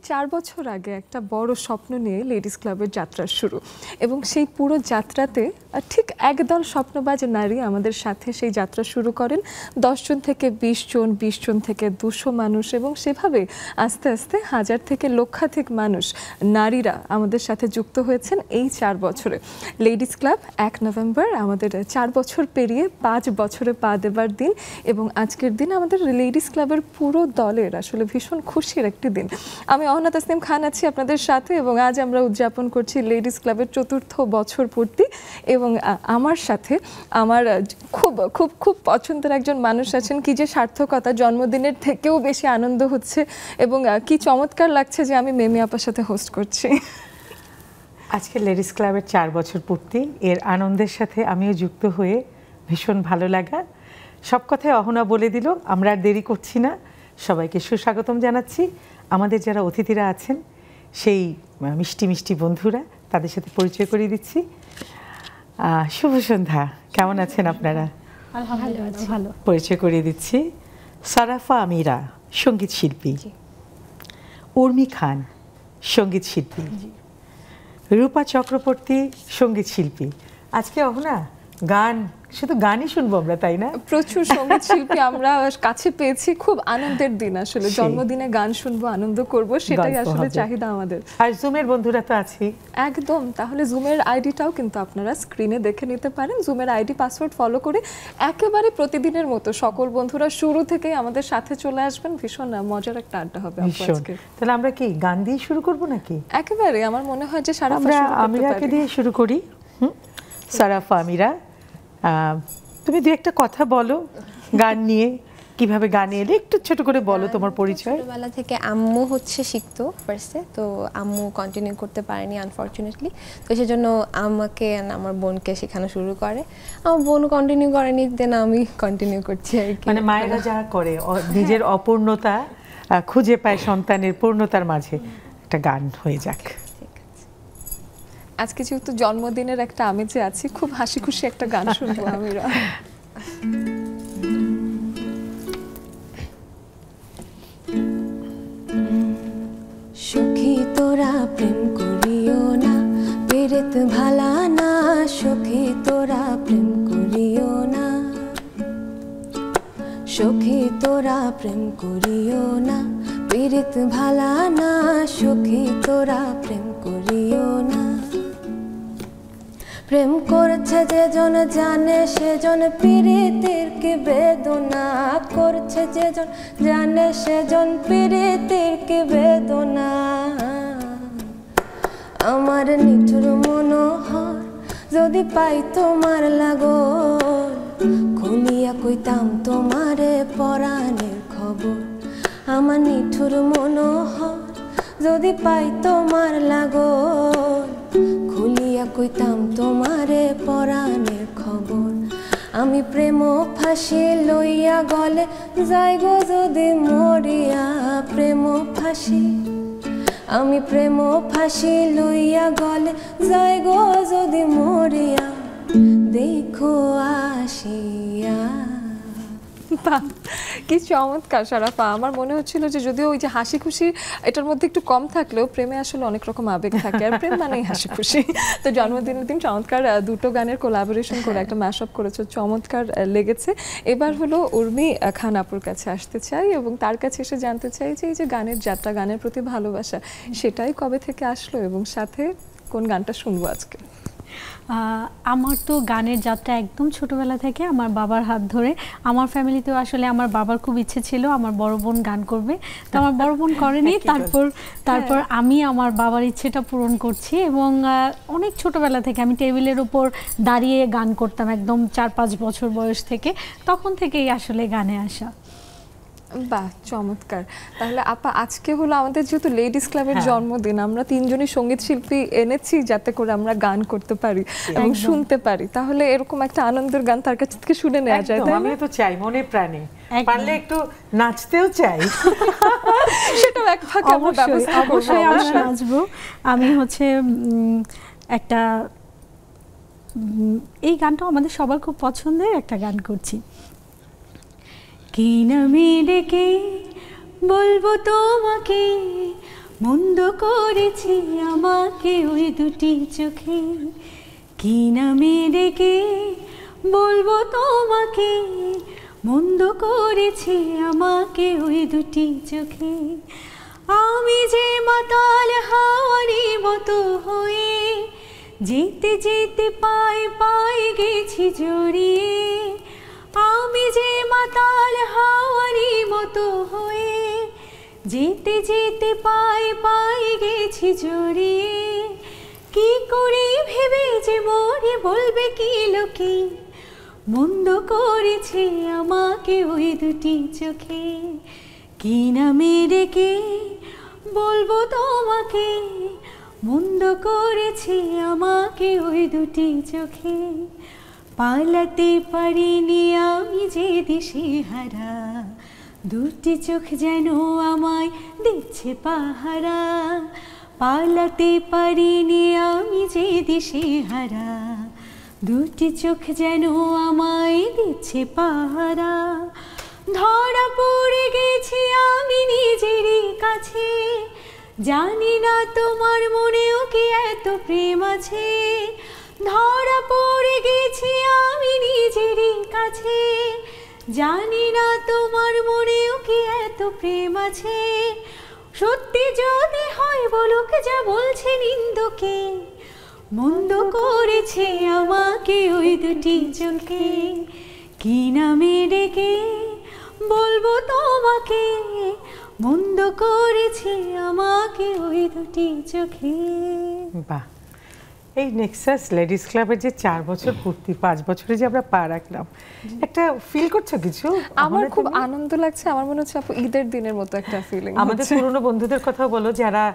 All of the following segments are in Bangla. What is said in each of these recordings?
4 বছর আগে একটা বড় স্বপ্ন নিয়ে লেডিস ক্লাবের যাত্রা শুরু এবং সেই পুরো যাত্রাতে ঠিক একদল স্বপ্নবাজ নারী আমাদের সাথে সেই যাত্রা শুরু করেন। 10 জন থেকে 20 জন, 20 জন থেকে 200 মানুষ এবং সেভাবে আস্তে আস্তে হাজার থেকে লক্ষাধিক মানুষ নারীরা আমাদের সাথে যুক্ত হয়েছেন এই 4 বছরে। লেডিস ক্লাব 1 নভেম্বর আমাদের 4 বছর পেরিয়ে 5 বছরে পা দেবার দিন এবং আজকের দিন আমাদের লেডিস ক্লাবের পুরো দলের আসলে ভীষণ খুশির একটি দিন। আমি অহনা তাসনিম খান আছি আপনাদের সাথে এবং আজ আমরা উদযাপন করছি লেডিস ক্লাবের 4র্থ বছর পূর্তি এবং আমার সাথে আমার খুব খুব খুব পছন্দের একজন মানুষ আছেন। কি যে সার্থকতা, জন্মদিনের থেকেও বেশি আনন্দ হচ্ছে এবং কি চমৎকার লাগছে যে আমি মেমি আপার সাথে হোস্ট করছি। আজকে লেডিস ক্লাবের 4 বছর পূর্তি, এর আনন্দের সাথে আমিও যুক্ত হয়ে ভীষণ ভালো লাগা। সব কথাই অহনা বলে দিল, আমরা আর দেরি করছি না, সবাইকে সুস্বাগতম জানাচ্ছি। আমাদের যারা অতিথিরা আছেন সেই মিষ্টি মিষ্টি বন্ধুরা, তাদের সাথে পরিচয় করিয়ে দিচ্ছি। শুভ সন্ধ্যা, কেমন আছেন আপনারা? আলহামদুলিল্লাহ ভালো। পরিচয় করিয়ে দিচ্ছি, সারাফা আমিরা সঙ্গীত শিল্পী, উর্মি খান সঙ্গীত শিল্পী, রূপা চক্রবর্তী সঙ্গীত শিল্পী। আজকে অহনা গান, শুধু গানই শুনবো আমরা, তাই না? প্রচুর সঙ্গীত শিল্পী আমরা কাছে পেয়েছি, খুব আনন্দের দিন। আসলে জন্মদিনে গান শুনবো, আনন্দ করব, সেটাই আসলে চাহিদা আমাদের। আর জুমের বন্ধুরা তো আছেই একদম। তাহলে জুমের আইডিটাও কিন্তু আপনারা স্ক্রিনে দেখে নিতে পারেন। জুমের আইডি পাসওয়ার্ড ফলো করে একেবারে প্রতিদিনের মতো সকল বন্ধুরা শুরু থেকেই আমাদের সাথে চলে আসবেন। ভীষণ মজার একটা আড্ডা হবে আজকে। তাহলে আমরা কি গান দিয়ে শুরু করব নাকি? একেবারে আমার মনে হয় যে আমরা আমিরাকে দিয়ে শুরু করি। সারাফা আমিরা, তুমি দু একটা কথা বলো গান নিয়ে, কিভাবে গানে এলে একটু ছোট করে বলো তোমার পরিচয়। ছোটবেলা থেকে আম্মু হচ্ছে শিখতো ফার্স্টে, তো আম্মু কন্টিনিউ করতে পারেনি আনফরচুনেটলি, তো সেজন্য আমাকে আমার বোনকে শেখানো শুরু করে। আমার বোন কন্টিনিউ করেনি, দেন আমি কন্টিনিউ করছি আর কি। মানে মায়েরা যা করে, নিজের অপূর্ণতা খুঁজে পায় সন্তানের পূর্ণতার মাঝে, একটা গান হয়ে যাক। আজকে যেহেতু জন্মদিনের একটা আমেজে আছি, খুব হাসি খুশি একটা গান শুনবো আমরা। সখী তোরা প্রেম করিও না, পেরেত ভালা না, সখী তোরা প্রেম করিও না, সখী তোরা প্রেম করিও না, পেরেত ভালা না, সখী তোরা প্রেম করিও না। প্রেম করছে যেজন জানে সেজন পীড়িতের কি বেদনা, করছে যেজন জানে সেজন পীড়িতের কি বেদনা। আমার নিঠুর মনোহর যদি পাই তোমার লাগল, খুলিয়া কইতাম তোমারে পরাণের খবর। আমার নিঠুর মনোহর যদি পাই তোমার লাগল, খুলিয়া কইতাম তোমারে পরাণের খবর। আমি প্রেম ফাঁসি লইয়া গলে যাই গো যদি মরিয়া, প্রেম ফাঁসি, আমি প্রেম ফাঁসি লইয়া গলে যাই গো যদি মরিয়া, দেখো আসিয়া। কি চমৎকার সারাফা। আমার মনে হচ্ছিল যে যদিও ওই যে হাসি খুশি এটার মধ্যে একটু কম থাকলেও প্রেমে আসলে অনেক রকম আবেগ থাকে, আর প্রেম মানেই হাসি খুশি। তো জন্মদিনের দিন চমৎকার দুটো গানের কোলাবোরেশন করে একটা ম্যাশআপ করেছো, চমৎকার লেগেছে। এবার হলো উর্মি খান আপুর কাছে আসতে চাই এবং তার কাছে এসে জানতে চাই যে এই যে গানের যাত্রা, গানের প্রতি ভালোবাসা, সেটাই কবে থেকে আসলো এবং সাথে কোন গানটা শুনবো আজকে? আমার তো গানের যাত্রা একদম ছোটবেলা থেকে, আমার বাবার হাত ধরে। আমার ফ্যামিলিতেও আসলে আমার বাবার খুব ইচ্ছে ছিল আমার বড় বোন গান করবে, তো আমার বড় বোন করেনি। তারপর আমি আমার বাবার ইচ্ছেটা পূরণ করছি এবং অনেক ছোটবেলা থেকে আমি টেবিলের উপর দাঁড়িয়ে গান করতাম, একদম 4-5 বছর বয়স থেকে, তখন থেকেই আসলে গানে আসা। বাহ, চমৎকার। তাহলে আপা আজকে হলো আমাদের যেহেতু লেডিস ক্লাবের জন্মদিন, আমরা 3 জনই সঙ্গীত শিল্পী এনেছি যাতে করে আমরা গান করতে পারি এবং শুনতে পারি। তাহলে এরকম একটা আনন্দের গান তার কাছ থেকে শুনে নেওয়া যায়, তাই না? আমি তো চাই মনে প্রাণে, পারলে একটু নাচতেও চাই। সেটাও এক ফাঁকে আমরা ব্যবস্থা করব, অবশ্যই আমরা নাচবো। আমি হচ্ছে একটা, এই গানটা আমাদের সবার খুব পছন্দের একটা গান করছি। কি নামে ডেকে বলবো তোমাকে, মন্দ করেছে আমাকে ওই দুটি চোখে, কি নামে ডেকে বলবো তোমাকে, মন্দ করেছে আমাকে ওই দুটি চোখে। আমি যে মাতাল হাওয়ারি মতো হয়ে যেতে যেতে পায়ে পায়ে গেছি জড়িয়ে, আমি যে মাতাল হাওয়ারি মতো হয়ে যেতে যেতে পায়ে পায়ে গেছি জড়িয়ে। কি করে ভেবে যে মরে বলবে কি লোকে, মন্দ করেছে আমাকে ওই দুটি চোখে, কি নামে ডেকে বলবো তোমাকে, মন্দ করেছে আমাকে ওই দুটি চোখে। পালাতে পারিনি আমি যে দিশে হারা, দুটি চোখ যেন আমায় দিচ্ছে পাহারা। পালাতে পারিনি আমি যে দিশে হারা, দুটি চোখ যেন আমায় দিচ্ছে পাহারা। ধরা পড়ে গেছি আমি নিজেরই কাছে, জানি না তোমার মনেও কি এত প্রেম আছে। ধরা পড়ে গেছি আমি নিজেরই কাছে, জানি না তোমার মনেও কি এত প্রেম আছে। সত্যি যদি হয় বলুক যা বলছে নিন্দুকে, মন্দ করেছে আমাকে ওই দুটি চোখে, কি নামে ডেকে বলবো তোমাকে, মন্দ করেছে আমাকে ওই দুটি চোখে। বাহ, এই নেক্সাস লেডিস ক্লাবের যে 4 বছর পূর্তি, 5 বছরে যে আমরা পা রাখলাম, একটা ফিল করছো কিছু? আমার খুব আনন্দ লাগছে, আমার মনে হচ্ছে আপু ঈদের দিনের মতো একটা ফিলিং। আমাদের পুরনো বন্ধুদের কথা বলো যারা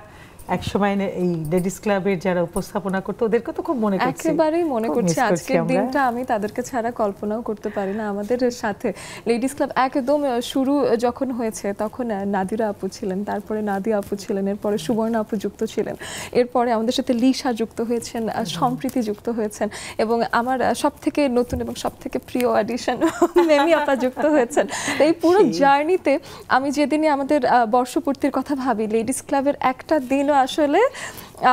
একসময় এই লেডিস ক্লাবের যারা উপস্থাপনা করতো, ওদেরকে তো খুব মনে করছি, একেবারেই মনে করছি। আজকের দিনটা আমি তাদেরকে ছাড়া কল্পনাও করতে পারি না। আমাদের সাথে লেডিস ক্লাব একদম শুরু যখন হয়েছে তখন নাদিরা আপু ছিলেন, তারপরে নাদিয়া আপু ছিলেন, এরপরে সুবর্ণা আপু যুক্ত ছিলেন, এরপরে আমাদের সাথে লিসা যুক্ত হয়েছেন, সম্প্রীতি যুক্ত হয়েছেন, এবং আমার সব থেকে নতুন এবং সব থেকে প্রিয় অডিশন মেমি আপা যুক্ত হয়েছেন। এই পুরো জার্নিতে আমি যেদিনই আমাদের বর্ষপূর্তির কথা ভাবি, লেডিস ক্লাবের একটা দিন আসলে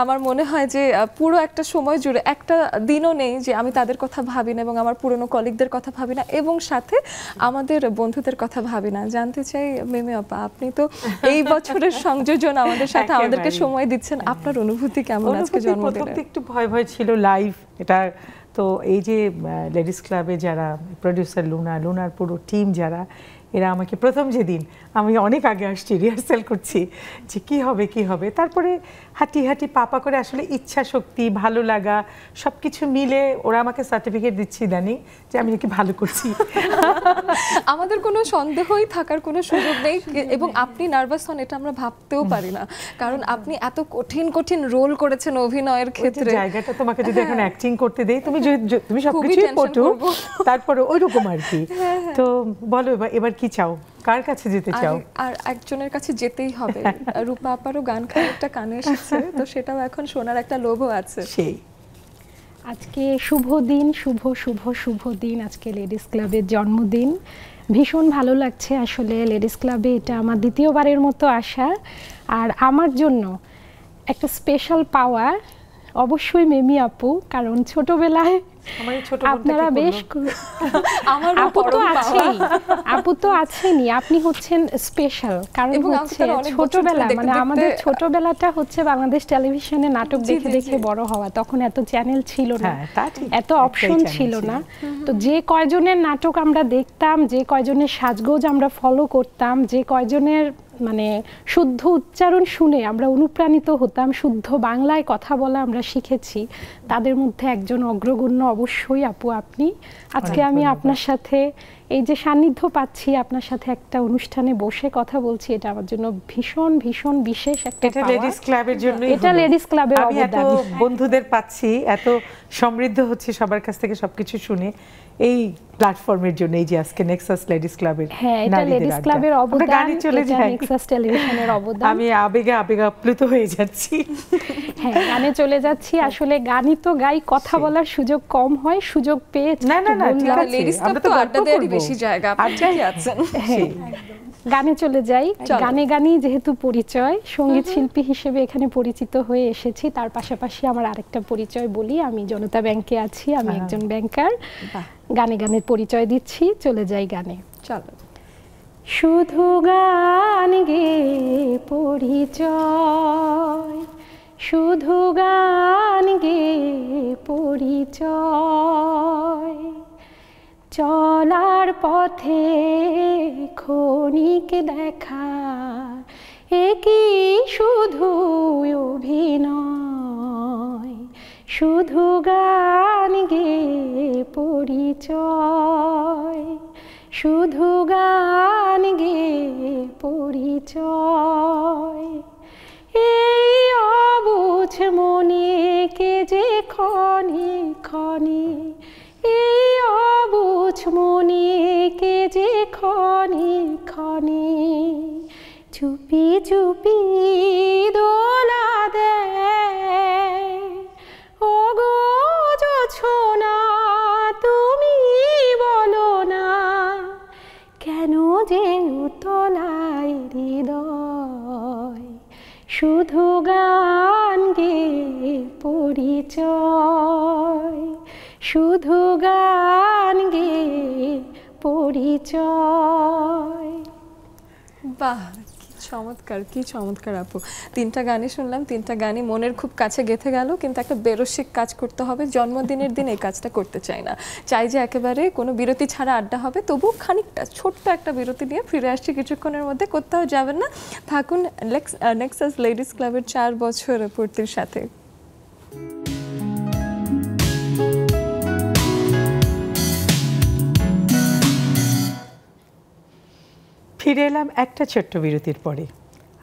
আমার মনে হয় যে পুরো একটা সময় জুড়ে একটা দিনও নেই যে আমি তাদের কথা ভাবি না এবং আমার পুরনো কলিগদের কথা ভাবি না এবং সাথে আমাদের বন্ধুদের কথা ভাবি না। জানতে চাই মেমি আপা, আপনি তো এই বছরের সংযোজন আমাদের সাথে আমাদেরকে সময় দিচ্ছেন, আপনার অনুভূতি কেমন আজকে জন্মদিনে? একটু ভয় ভয় ছিল লাইভ এটা তো। এই যে লেডিস ক্লাবে যারা প্রোডিউসার লুনার পুরো টিম যারা, এরা আমাকে প্রথম যেদিন, আমি অনেক আগে আসছি, রিহার্সাল করছি যে কি হবে, তারপরে হাঁটি পাপা করে আসলে ইচ্ছা শক্তি, ভালো লাগা সব কিছু মিলে ওরা আমাকে সার্টিফিকেট দিচ্ছে ইদানিং যে আমি নাকি ভালো করছি। আমাদের কোনো সন্দেহই থাকার কোনো সুযোগ নেই, এবং আপনি নার্ভাস হন এটা আমরা ভাবতেও পারি না, কারণ আপনি এত কঠিন রোল করেছেন অভিনয়ের ক্ষেত্রে। জায়গাটা তোমাকে যদি এখন অ্যাক্টিং করতে দেই, তুমি সবকিছু পটু, তারপরে ওইরকম আর কি। তো বলো এবার কি চাও, কার কাছে যেতে চাও? আর একজনের কাছে যেতেই হবে। রূপা আপারও গান খানিকটা কানে এসেছে, তো সেটাও এখন শোনার একটা লোভও আছে। সেই আজকে শুভ দিন, শুভ দিন, আজকে লেডিস ক্লাবের জন্মদিন। ভীষণ ভালো লাগছে আসলে। লেডিস ক্লাবে এটা আমার দ্বিতীয়বারের মতো আসা, আর আমার জন্য একটা স্পেশাল পাওয়ার অবশ্যই মেমি আপু, কারণ ছোটবেলায় আপনারা বেশ আপু তো আছেনই, আপনি হচ্ছেন স্পেশাল, কারণ হচ্ছে ছোটবেলা মানে আমাদের ছোটবেলাটা হচ্ছে বাংলাদেশ টেলিভিশনে নাটক দেখে দেখে বড় হওয়া। তখন এত চ্যানেল ছিল না, এত অপশন ছিল না, তো যে কয়জনের নাটক আমরা দেখতাম, যে কয়জনের সাজগোজ আমরা ফলো করতাম, যে কয়জনের মানে শুদ্ধ উচ্চারণ শুনে আমরা অনুপ্রাণিত হতাম, শুদ্ধ বাংলায় কথা বলা আমরা শিখেছি, তাদের মধ্যে একজন অগ্রগণ্য অবশ্যই আপু আপনি। আজকে আমি আপনার সাথে এই যে সান্নিধ্য পাচ্ছি, আপনার সাথে একটা অনুষ্ঠানে বসে কথা বলছি, এটা আমার জন্য ভীষণ ভীষণ বিশেষ একটা পাওয়া। এটা লেডিস ক্লাবের জন্য, এটা লেডিস ক্লাবের অবদান। এত বন্ধুদের পাচ্ছি, এত সমৃদ্ধ হচ্ছে সবার কাছ থেকে সবকিছু শুনে, এই প্ল্যাটফর্মের জন্য, এই যে আজকে নেক্সাস লেডিস ক্লাবের। হ্যাঁ, এটা লেডিস ক্লাবের অবদান, এটা নেক্সাস টেলিভিশনের অবদান। আমি আবেগে আপ্লুত হয়ে যাচ্ছি। হ্যাঁ, গানে চলে যাচ্ছি। আসলে গানই তো গাই, কথা বলার সুযোগ কম হয়, সুযোগ পেয়ে না লেডিস ক্লাব তো আড্ডা দেওয়ারই বেশি জায়গা, আপনি ঠিকই আছেন। গানে চলে যাই। গানে গানেই যেহেতু পরিচয়, সঙ্গীত শিল্পী হিসেবে এখানে পরিচিত হয়ে এসেছি। তার পাশাপাশি আমার আরেকটা পরিচয় বলি, আমি জনতা ব্যাংকে আছি, আমি একজন ব্যাংকার। গানে গানে পরিচয় দিচ্ছি, চলে যাই গানে। চলো। শুধু গান গে পরিচয়, শুধু গান গে পরিচয়, চলার পথে ক্ষণিক দেখা, একই শুধু অভিনয়, শুধু গান গে পরিচয়, শুধু গান গে পরিচয়। এই অবুঝ মনে কে যে ক্ষণে ক্ষণে, এই অবুঝ মনে কে যে ক্ষণে ক্ষণে, চুপি চুপি দোলা দেয়। ও গো জোছনা তুমি বলো না, কেন যে উতলায় হৃদয়, শুধু গান গে পরিচয়, শুধু গান গে পরিচয়। বাহ, চমৎকার, কি চমৎকার আপু। 3টা গানই শুনলাম, 3টা গানই মনের খুব কাছে গেঁথে গেল, কিন্তু একটা বেরসিক কাজ করতে হবে। জন্মদিনের দিন এই কাজটা করতে চাই না, চাই যে একেবারে কোনো বিরতি ছাড়া আড্ডা হবে। তবু খানিকটা ছোট্ট একটা বিরতি নিয়ে ফিরে আসছি কিছুক্ষণের মধ্যে, কোথাও যাবেন না, থাকুন নেক্সাস লেডিস ক্লাবের 4 বছর পূর্তির সাথে। ফিরে এলাম একটা ছোট্ট বিরতির পরে।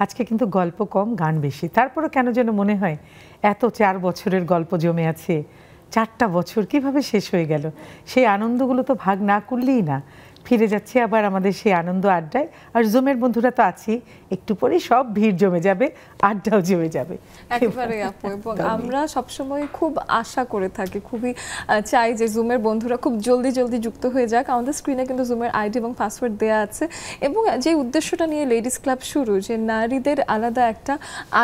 আজকে কিন্তু গল্প কম, গান বেশি। তারপরও কেন যেন মনে হয় এত 4 বছরের গল্প জমে আছে, 4টা বছর কিভাবে শেষ হয়ে গেল। সেই আনন্দগুলো তো ভাগ না করলেই না। ফিরে যাচ্ছে আবার আমাদের সেই আনন্দ আড্ডায়। আর জুমের বন্ধুরা তো আছি, একটু পরেই সব ভিড় জমে যাবে, আড্ডাও জমে যাবে একেবারে আপু। এবং আমরা সবসময় খুব আশা করে থাকি, খুবই চাই যে জুমের বন্ধুরা খুব জলদি জলদি যুক্ত হয়ে যাক। আমাদের স্ক্রিনে কিন্তু জুমের আইডি এবং পাসওয়ার্ড দেওয়া আছে। এবং যে উদ্দেশ্যটা নিয়ে লেডিস ক্লাব শুরু, যে নারীদের আলাদা একটা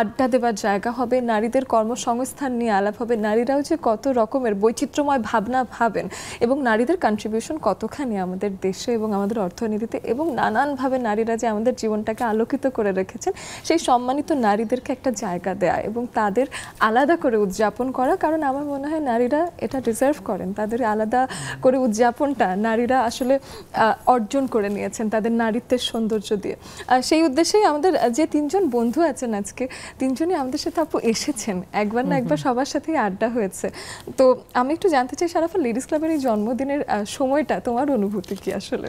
আড্ডা দেওয়ার জায়গা হবে, নারীদের কর্মসংস্থান নিয়ে আলাপ হবে, নারীরাও যে কত রকমের বৈচিত্র্যময় ভাবনা ভাবেন এবং নারীদের কন্ট্রিবিউশন কতখানি আমাদের দেশে এবং আমাদের অর্থনীতিতে, এবং নানানভাবে নারীরা যে আমাদের জীবনটাকে আলোকিত করে রেখেছেন, সেই সম্মানিত নারীদেরকে একটা জায়গা দেয়া এবং তাদের আলাদা করে উদযাপন করা। কারণ আমার মনে হয় নারীরা এটা ডিজার্ভ করেন, তাদের আলাদা করে উদযাপনটা নারীরা আসলে অর্জন করে নিয়েছেন তাদের নারীত্বের সৌন্দর্য দিয়ে। সেই উদ্দেশ্যেই আমাদের যে 3জন বন্ধু আছেন আজকে, 3জনই আমাদের সাথে আপু এসেছেন, একবার না একবার সবার সাথেই আড্ডা হয়েছে। তো আমি একটু জানতে চাই, সারাফা, লেডিস ক্লাবের এই জন্মদিনের সময়টা তোমার অনুভূতি কি? আসলে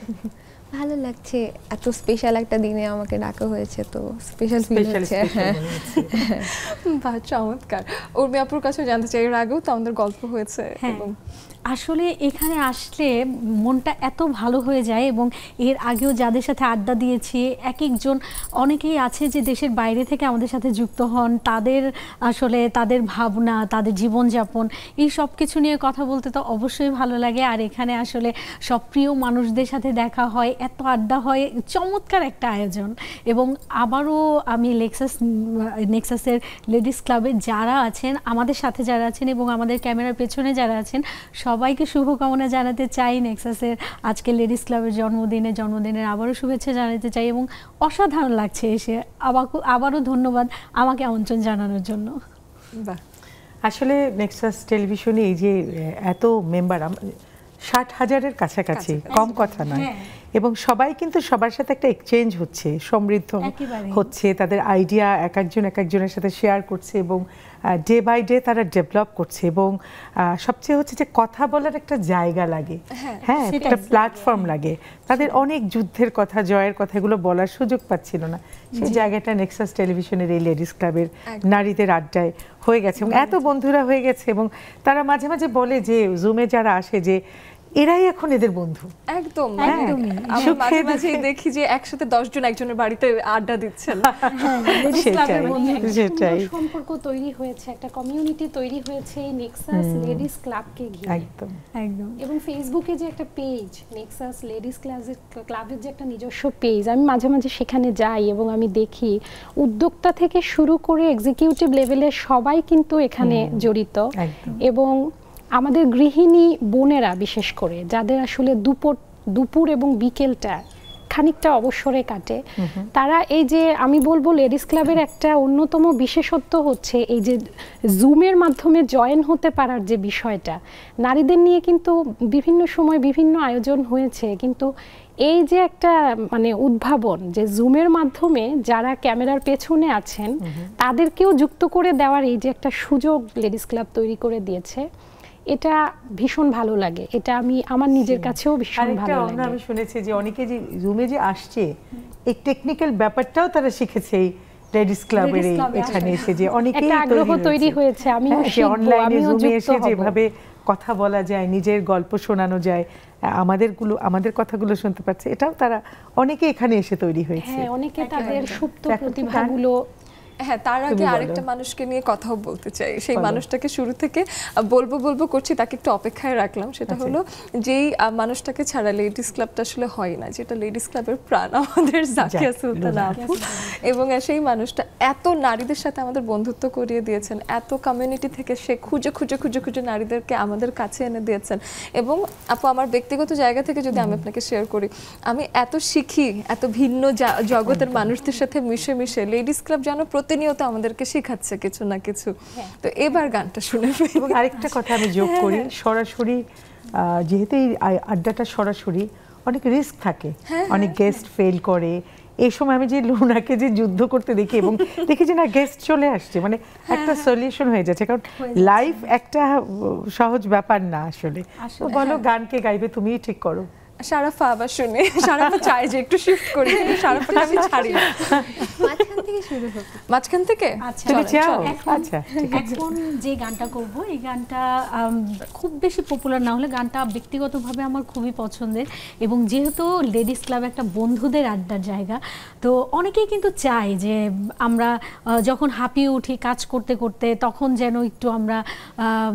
ভালো লাগছে, এত স্পেশাল একটা দিনে আমাকে ডাকা হয়েছে, তো স্পেশাল ফিল হচ্ছে। বাহ, চমৎকার। উর্মি আপুর কাছে জানতে চাই, এর আগেও তো আমাদের গল্প হয়েছে এবং আসলে এখানে আসলে মনটা এত ভালো হয়ে যায়। এবং এর আগেও যাদের সাথে আড্ডা দিয়েছি, এক একজন অনেকেই আছে যে দেশের বাইরে থেকে আমাদের সাথে যুক্ত হন, তাদের আসলে তাদের ভাবনা, তাদের জীবনযাপন, এই সব কিছু নিয়ে কথা বলতে তো অবশ্যই ভালো লাগে। আর এখানে আসলে সব প্রিয় মানুষদের সাথে দেখা হয়, এত আড্ডা হয়, চমৎকার একটা আয়োজন। এবং আবারও আমি নেক্সাসের লেডিস ক্লাবে যারা আছেন, আমাদের সাথে যারা আছেন এবং আমাদের ক্যামেরার পেছনে যারা আছেন, সবাইকে শুভকামনা জানাতে চাই। নেক্সাসের আজকে লেডিস ক্লাবের জন্মদিনের আবারও শুভেচ্ছা জানাতে চাই। এবং অসাধারণ লাগছে এসে, আবারও ধন্যবাদ আমাকে আমন্ত্রণ জানানোর জন্য। আসলে নেক্সাস টেলিভিশনে এই যে এত মেম্বার, 60,000-এর কাছাকাছি, কম কথা নয়। এবং সবাই কিন্তু সবার সাথে একটা এক্সচেঞ্জ হচ্ছে, সমৃদ্ধ হচ্ছে, তাদের আইডিয়া এক একজনের সাথে শেয়ার করছে এবং ডে বাই ডে তারা ডেভেলপ করছে। এবং সবচেয়ে হচ্ছে যে কথা বলার একটা জায়গা লাগে, হ্যাঁ, একটা প্ল্যাটফর্ম লাগে। তাদের অনেক যুদ্ধের কথা, জয়ের কথা, এগুলো বলার সুযোগ পাচ্ছিল না, সেই জায়গাটা নেক্সাস টেলিভিশনের এই লেডিস ক্লাবের নারীদের আড্ডায় হয়ে গেছে। এবং এত বন্ধুরা হয়ে গেছে এবং তারা মাঝে মাঝে বলে যে জুমে যারা আসে যে এরাই এখন এদের বন্ধু একদম একদমই। আমরা মাঝে মাঝে দেখি যে একসাথে 10 জন একজনের বাড়িতে আড্ডা দিচ্ছেন। সেটাই সম্পর্ক তৈরি হয়েছে, একটা কমিউনিটি তৈরি হয়েছে এই নেক্সাস লেডিস ক্লাবকে ঘিরে। একদম একদম। এবং ফেসবুকে যে একটা পেজ নেক্সাস লেডিস ক্লাবের যে একটা নিজস্ব পেজ, আমি মাঝে মাঝে সেখানে যাই এবং আমি দেখি উদ্যোক্তা থেকে শুরু করে এক্সিকিউটিভ লেভেলের সবাই কিন্তু এখানে জড়িত। এবং আমাদের গৃহিণী বোনেরা বিশেষ করে যাদের আসলে দুপুর এবং বিকেলটা খানিকটা অবসরে কাটে, তারা এই যে আমি বলবো লেডিস ক্লাবের একটা অন্যতম বিশেষত্ব হচ্ছে এই যে জুমের মাধ্যমে জয়েন হতে পারার যে বিষয়টা। নারীদের নিয়ে কিন্তু বিভিন্ন সময় বিভিন্ন আয়োজন হয়েছে, কিন্তু এই যে একটা মানে উদ্ভাবন যে জুমের মাধ্যমে যারা ক্যামেরার পেছনে আছেন তাদেরকেও যুক্ত করে দেওয়ার এই যে একটা সুযোগ লেডিস ক্লাব তৈরি করে দিয়েছে, এটা ভীষণ ভালো লাগে। এটা আমি আমার নিজের কাছেও ভীষণ ভালো লাগে। আমি শুনেছি যে অনেকে যে জুমে যে আসছে এই টেকনিক্যাল ব্যাপারটাও তারা শিখেছে এই লেডিস ক্লাবের এখানে এসে, যে অনেকেই আগ্রহ তৈরি হয়েছে। আমি অনলাইনে জুমে এসে যেভাবে কথা বলা যায়, নিজের গল্প শোনানো যায়, আমাদের কথাগুলো শুনতে পাচ্ছে, এটাও তারা অনেকে এখানে এসে তৈরি হয়েছে। হ্যাঁ, অনেকে তাদের সুপ্ত প্রতিভাগুলো। হ্যাঁ, তার আগে আরেকটা মানুষকে নিয়ে কথাও বলতে চাই। সেই মানুষটাকে শুরু থেকে বলবো করছি, তাকে একটু অপেক্ষায় রাখলাম। সেটা হলো যেই মানুষটাকে ছাড়া লেডিস ক্লাবটা আসলে হয় না, যেটা লেডিস ক্লাবের প্রাণ, আমাদের জাকিয়া সুলতানা আপু। এবং সেই মানুষটা এত নারীদের সাথে আমাদের বন্ধুত্ব করিয়ে দিয়েছেন, এত কমিউনিটি থেকে সে খুঁজে নারীদেরকে আমাদের কাছে এনে দিয়েছেন। এবং আপু, আমার ব্যক্তিগত জায়গা থেকে যদি আমি আপনাকে শেয়ার করি, আমি এত শিখি এত ভিন্ন জগতের মানুষদের সাথে মিশে লেডিস ক্লাব যেন প্রতিনিয়ত আমাদেরকে শেখাচ্ছে কিছু না কিছু। তো এবার গানটা শুনে এবং আরেকটা কথা আমি যোগ করি, সরাসরি যেহেতু এই আড্ডাটা সরাসরি, অনেক রিস্ক থাকে, অনেক গেস্ট ফেল করে। এই সময় আমি যে লুনাকে যে যুদ্ধ করতে দেখি এবং দেখি যে না গেস্ট চলে আসছে, মানে একটা সলিউশন হয়ে যাচ্ছে, কারণ লাইফ একটা সহজ ব্যাপার না আসলে। বলো গানকে গাইবে, তুমিই ঠিক করো। শারাফা আবার শুনে, শারাফা চাই যে একটু শিফট করি, শারাফাকে আমি ছাড়ি না। মাঝখান থেকে শুরু হবে। মাঝখান থেকে? তুমি চাও? আচ্ছা, এখন যে গানটা করব এই গানটা খুব বেশি পপুলার না হলে গানটা ব্যক্তিগতভাবে আমার খুবই পছন্দের। এবং যেহেতু লেডিস ক্লাব একটা বন্ধুদের আড্ডার জায়গা, তো অনেকেই কিন্তু চায় যে আমরা যখন হাঁপিয়ে উঠি কাজ করতে করতে, তখন যেন একটু আমরা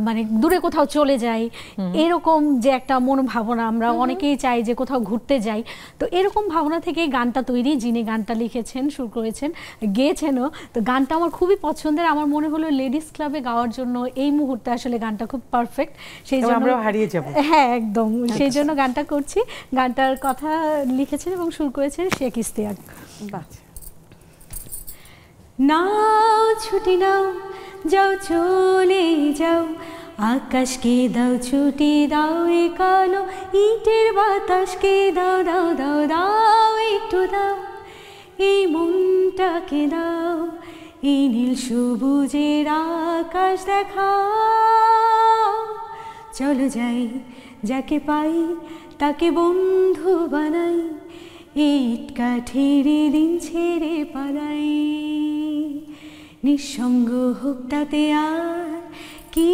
মানে দূরে কোথাও চলে যাই, এরকম যে একটা মনোভাবনা, আমরা অনেকেই চাই যে কোথাও ঘুরতে যাই। তো এরকম ভাবনা থেকে গানটা তৈরি, যিনি গানটা লিখেছেন, সুর করেছেন, গেয়েছেনও। তো গানটা আমার খুবই পছন্দের। আমার মনে হলো লেডিস ক্লাবে গাওয়ার জন্য এই মুহূর্তে আসলে গানটা খুব পারফেক্ট, সেই জন্য আমরা হারিয়ে যাব। হ্যাঁ, একদম সেই জন্য গানটা করছি। গানটার কথা লিখেছেন এবং সুর করেছেন শেখ ইশতিয়াক। নাও ছুটি নাও, যাও চলে যাও, আকাশকে দাও ছুটি দাও, এ কালো ইটের বাতাসকে দাও দাও দাও দাও একটু দাও, এই মনটাকে দাও, এই নীল সবুজের আকাশ দেখাও। চলো যাই, যাকে পাই তাকে বন্ধু বানাই, ইট কাঠের দিন ছেড়ে পালাই। নিঃসঙ্গ হোক তাতে আর কি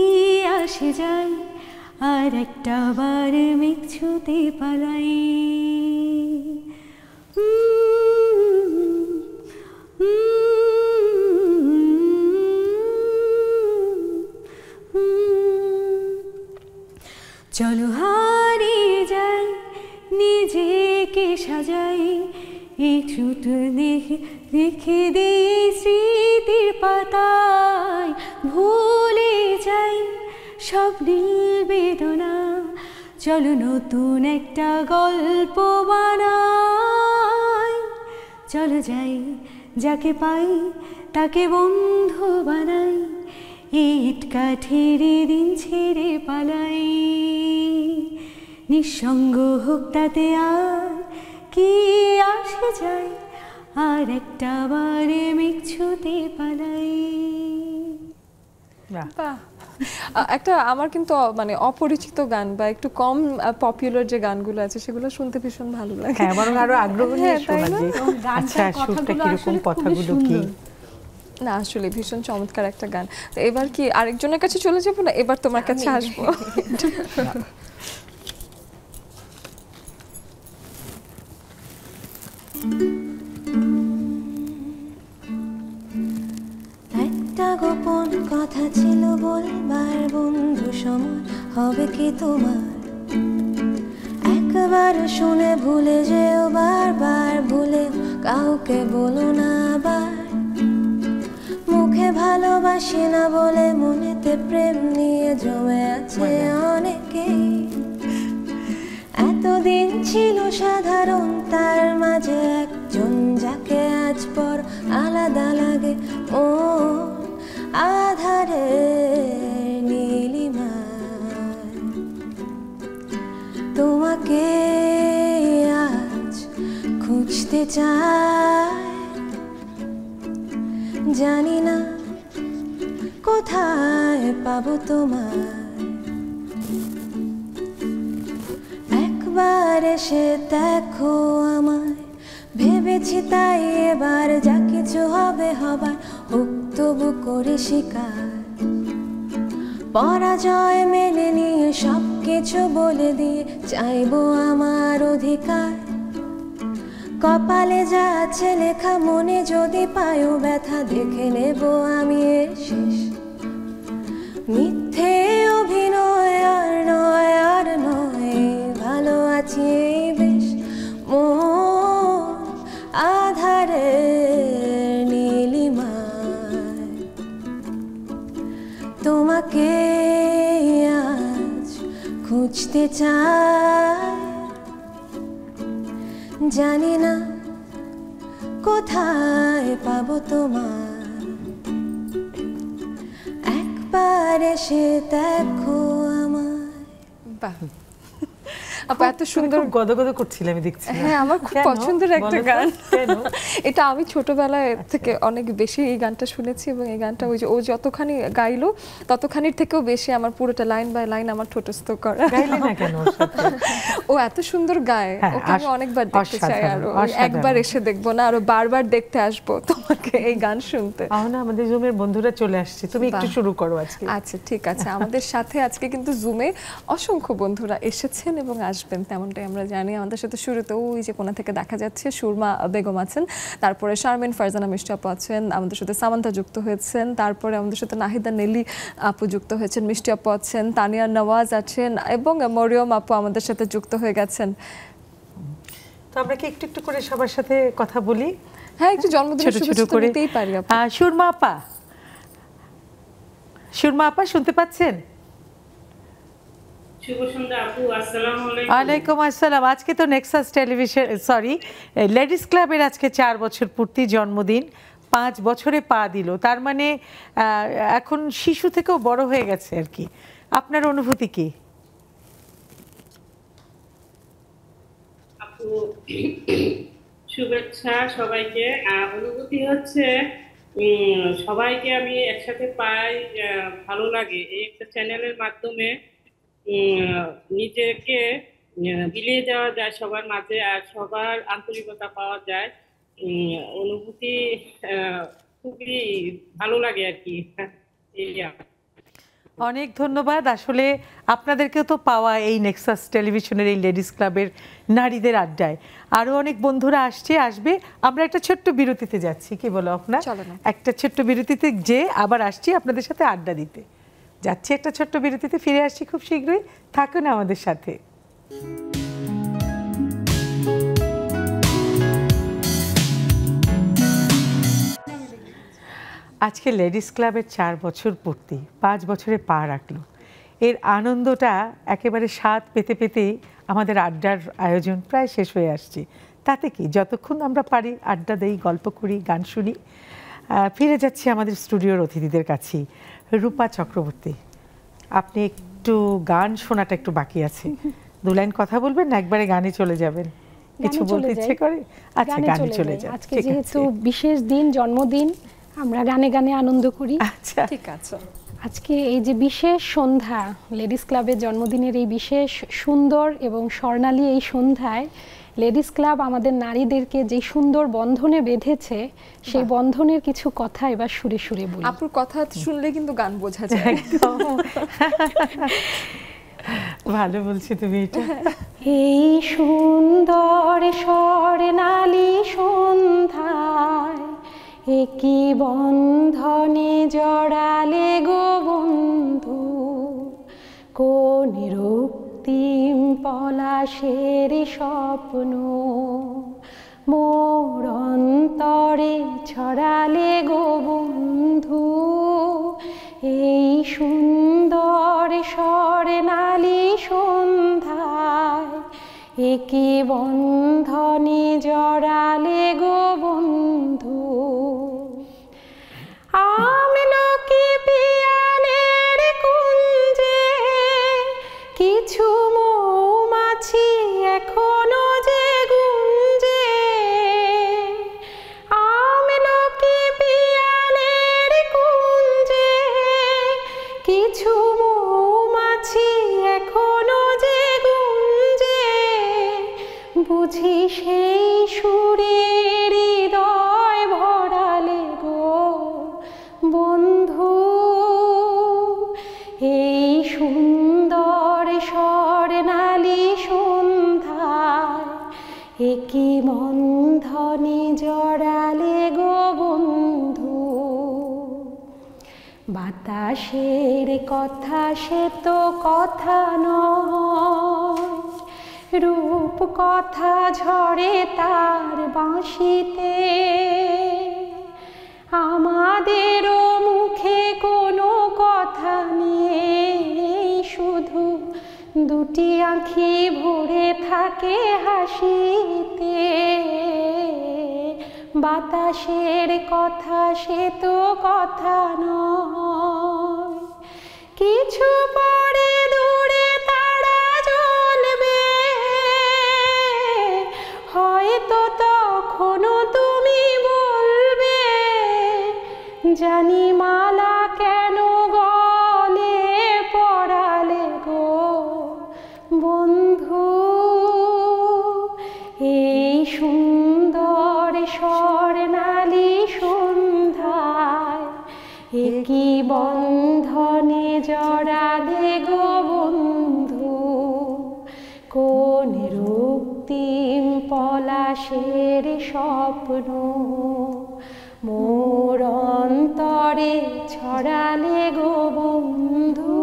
আসে যায়, আর একটা বার মেঘ ছুঁতে পালাই। চলো হারিয়ে যাই, নিজেকে সাজাই, এই ছোট দেখে দিই স্মৃতির পাতায়, ভুলে যাই সব বেদনা, চলো নতুন একটা গল্প বানাই। চলো যাই, যাকে পাই তাকে বন্ধু বানাই, ইট কাঠের দিন ছেড়ে পালাই। নিঃসঙ্গ হোক তাতে আর কি আসে যায়, আর একটা বারে মেঘ ছুঁতে পালাই। একটা আমার কিন্তু মানে অপরিচিত গান বা একটু কম পপুলার যে গানগুলো আছে সেগুলো শুনতে ভীষণ ভালো লাগে। হ্যাঁ, বরং আরো আগ্রহ নিয়ে শোনা যায়। আচ্ছা, সুরটা কিরকম, কথাগুলো কি? না, আসলে ভীষণ চমৎকার একটা গান। তো এবার কি আরেকজনের কাছে চলে যাবো না, এবার তোমার কাছে আসবো? বলবার বন্ধু সময় হবে কি তোমার? একবার শুনে ভুলে যেও, বারবার ভুলে কাউকে বলো না আবার। মুখে ভালোবাসি না বলে মনেতে প্রেম নিয়ে জমে আছে অনেকেই। এতদিন ছিল সাধারণ, তার মাঝে একজন যাকে আজ পর আলাদা লাগে। ও আধারে নীলিমায় তোমাকে আজ খুঁজতে চাই। জানি না কোথায় পাবো তোমায়। একবার এসে দেখো আমায়, ভেবেছি তাই এবার যা কিছু হবে হবার হোক তবু করে স্বীকার। পরাজয় মেনে নিয়ে সব কিছু বলে দিয়ে চাইবো আমার অধিকার। কপালে যা আছে লেখা, মনে যদি পায়ও ব্যথা দেখে নেব আমি এর শেষ। মিথ্যে অভিনয় আর নয়, আর নয়, ভালো আছি এই বেশ। মন আধারে নীলিমায় তোমাকে আজ খুঁজতে চাই। জানি না কোথায় পাবো তোমার। একবার এসে দেখো আমায়। বাহ, আপা এত সুন্দর গদগদ করছিল আমি দেখছি। হ্যাঁ, আমার খুব পছন্দের একটা গান। এটা আমি ছোটবেলায় থেকে অনেক বেশি এই গানটা শুনেছি এবং এই গানটা ওই যে ও যতখানি গাইলো ততখানির থেকেও বেশি আমার পুরোটা লাইন বাই লাইন আমার ঠোঁটস্থ করা। গাইলে না কেন? ও এত সুন্দর গায়, ওকে আমি অনেকবার দেখতে চাই। আর একবার এসে দেখবো না, আরো বারবার দেখতে আসবো তোমাকে এই গান শুনতে। না, আমাদের জুমের বন্ধুরা চলে আসছে, তুমি একটু শুরু করো আজকে। আচ্ছা ঠিক আছে, আমাদের সাথে আজকে কিন্তু জুমে অসংখ্য বন্ধুরা এসেছেন এবং আসবেন, তেমনটাই আমরা জানি। আমাদের সাথে শুরুতে ওই যে কোণা থেকে দেখা যাচ্ছে সুরমা বেগম আছেন, তারপরে শারমিন ফারজানা মিষ্টি আপু আছেন, আমাদের সাথে সামান্তা যুক্ত হয়েছেন, তারপরে আমাদের সাথে নাহিদা নেলি আপু যুক্ত হয়েছেন, মিষ্টি আপু আছেন, তানিয়া নওয়াজ আছেন এবং মরিয়ম আপু আমাদের সাথে যুক্ত হয়ে গেছেন। তো আমরা কি একটু একটু করে সবার সাথে কথা বলি? হ্যাঁ, একটু জন্মদিনের শুভেচ্ছা দিতেই পারি আপু। সুরমা আপা শুনতে পাচ্ছেন? ওয়ালাইকুম আসসালাম। আজকে তো নেক্সাস টেলিভিশন লেডিস ক্লাবের আজকে 4 বছর পূর্তি জন্মদিন, 5 বছরে পা দিল। তার মানে এখন শিশু থেকেও বড় হয়ে গেছে আর কি। আপনার অনুভূতি কি? আপু শুভেচ্ছা সবাইকে। অনুভূতি হচ্ছে সবাইকে আমি একসাথে পাই, ভালো লাগে। এই একটা চ্যানেলের মাধ্যমে নিজেকে বিলিয়ে দেওয়া যায় সবার মাঝে, আর সবার আন্তরিকতা পাওয়া যায়। অনুভূতি খুবই ভালো লাগে আর কি। অনেক ধন্যবাদ। আসলে আপনাদেরকেও তো পাওয়া এই নেক্সাস টেলিভিশনের এই লেডিস ক্লাবের নারীদের আড্ডায়। আরও অনেক বন্ধুরা আসবে। আমরা একটা ছোট্ট বিরতিতে যাচ্ছি, কি বলো আপনার? একটা ছোট্ট বিরতিতে যে আবার আসছি আপনাদের সাথে আড্ডা দিতে। যাচ্ছি একটা ছোট্ট বিরতিতে, ফিরে আসছি খুব শীঘ্রই। থাকুন আমাদের সাথে। আজকে লেডিস ক্লাবের 4 বছর পূর্তি, 5 বছরে পা রাখলো। এর আনন্দটা একেবারে স্বাদ পেতে পেতেই আমাদের আড্ডার আয়োজন প্রায় শেষ হয়ে আসছে। তাতে কি, যতক্ষণ আমরা পারি আড্ডা দেই, গল্প করি, গান শুনি। ফিরে যাচ্ছি আমাদের স্টুডিওর অতিথিদের কাছেই। রূপা চক্রবর্তী, আপনি একটু গান শোনাটা একটু বাকি আছে, 2 লাইন কথা বলবেন না একবারে গানে চলে যাবেন? কিছু বলতে ইচ্ছে করে? আচ্ছা, গানে চলে যান। আজকে যেহেতু বিশেষ দিন, জন্মদিন, আমরা গানে গানে আনন্দ করি। আচ্ছা ঠিক আছে। আজকে এই যে বিশেষ সন্ধ্যা, লেডিস ক্লাবের জন্মদিনের এই বিশেষ সুন্দর এবং স্বর্ণালী এই সন্ধ্যায় লেডিস ক্লাব আমাদের নারীদেরকে যে সুন্দর বন্ধনে বেঁধেছে, সেই বন্ধনের কিছু কথা এবার সুরে সুরে বলি। আপুর কথা শুনলে কিন্তু গান বোঝা যায়। ভালো বলছি তুমি এটা। এই সুন্দর স্বর্ণালী সন্ধ্যায় একই বন্ধনে জড়ালে গো বন্ধু, কোন রক্তিম পলাশের স্বপ্ন মোর অন্তরে ছড়ালে গো বন্ধু, এই সুন্দর স্বর্ণালী সন্ধ্যায় একি বন্ধনে জড়ালে গো বন্ধু। আমলকি পিয়ালের কুঞ্জে কিছু মৌমাছি এখনো যে গুঞ্জে, আমলকি পিয়ালের কুঞ্জে কিছু মৌমাছি এখনো যে গুঞ্জে, বুঝি সেই সুরে হৃদয় ভরালে গো বন্ধু, এই সুন্দর স্বর্ণালী সন্ধ্যায় একি বন্ধনে জড়ালে গো বন্ধু। বাতাসের কথা সে তো কথা নয়, রূপ কথা ঝরে তার বাঁশিতে, আমাদেরও মুখে কোনো কথা নেই, শুধু দুটি আঁখি ভরে থাকে হাসিতে। বাতাসের কথা সে তো কথা নয়, কিছু পরে দূরে তারা জ্বলবে, হয়তো তখনও তুমি বলবে, জানি মালা কেন গলে পড়ালে গো বন্ধু, এই সুন্দর স্বর্ণালী সন্ধ্যায় একি বন্ধনে জড়ালে গো বন্ধু, কোন রক্তিম পলাশের স্বপ্ন মোর অন্তরে ছড়ালে গো বন্ধু,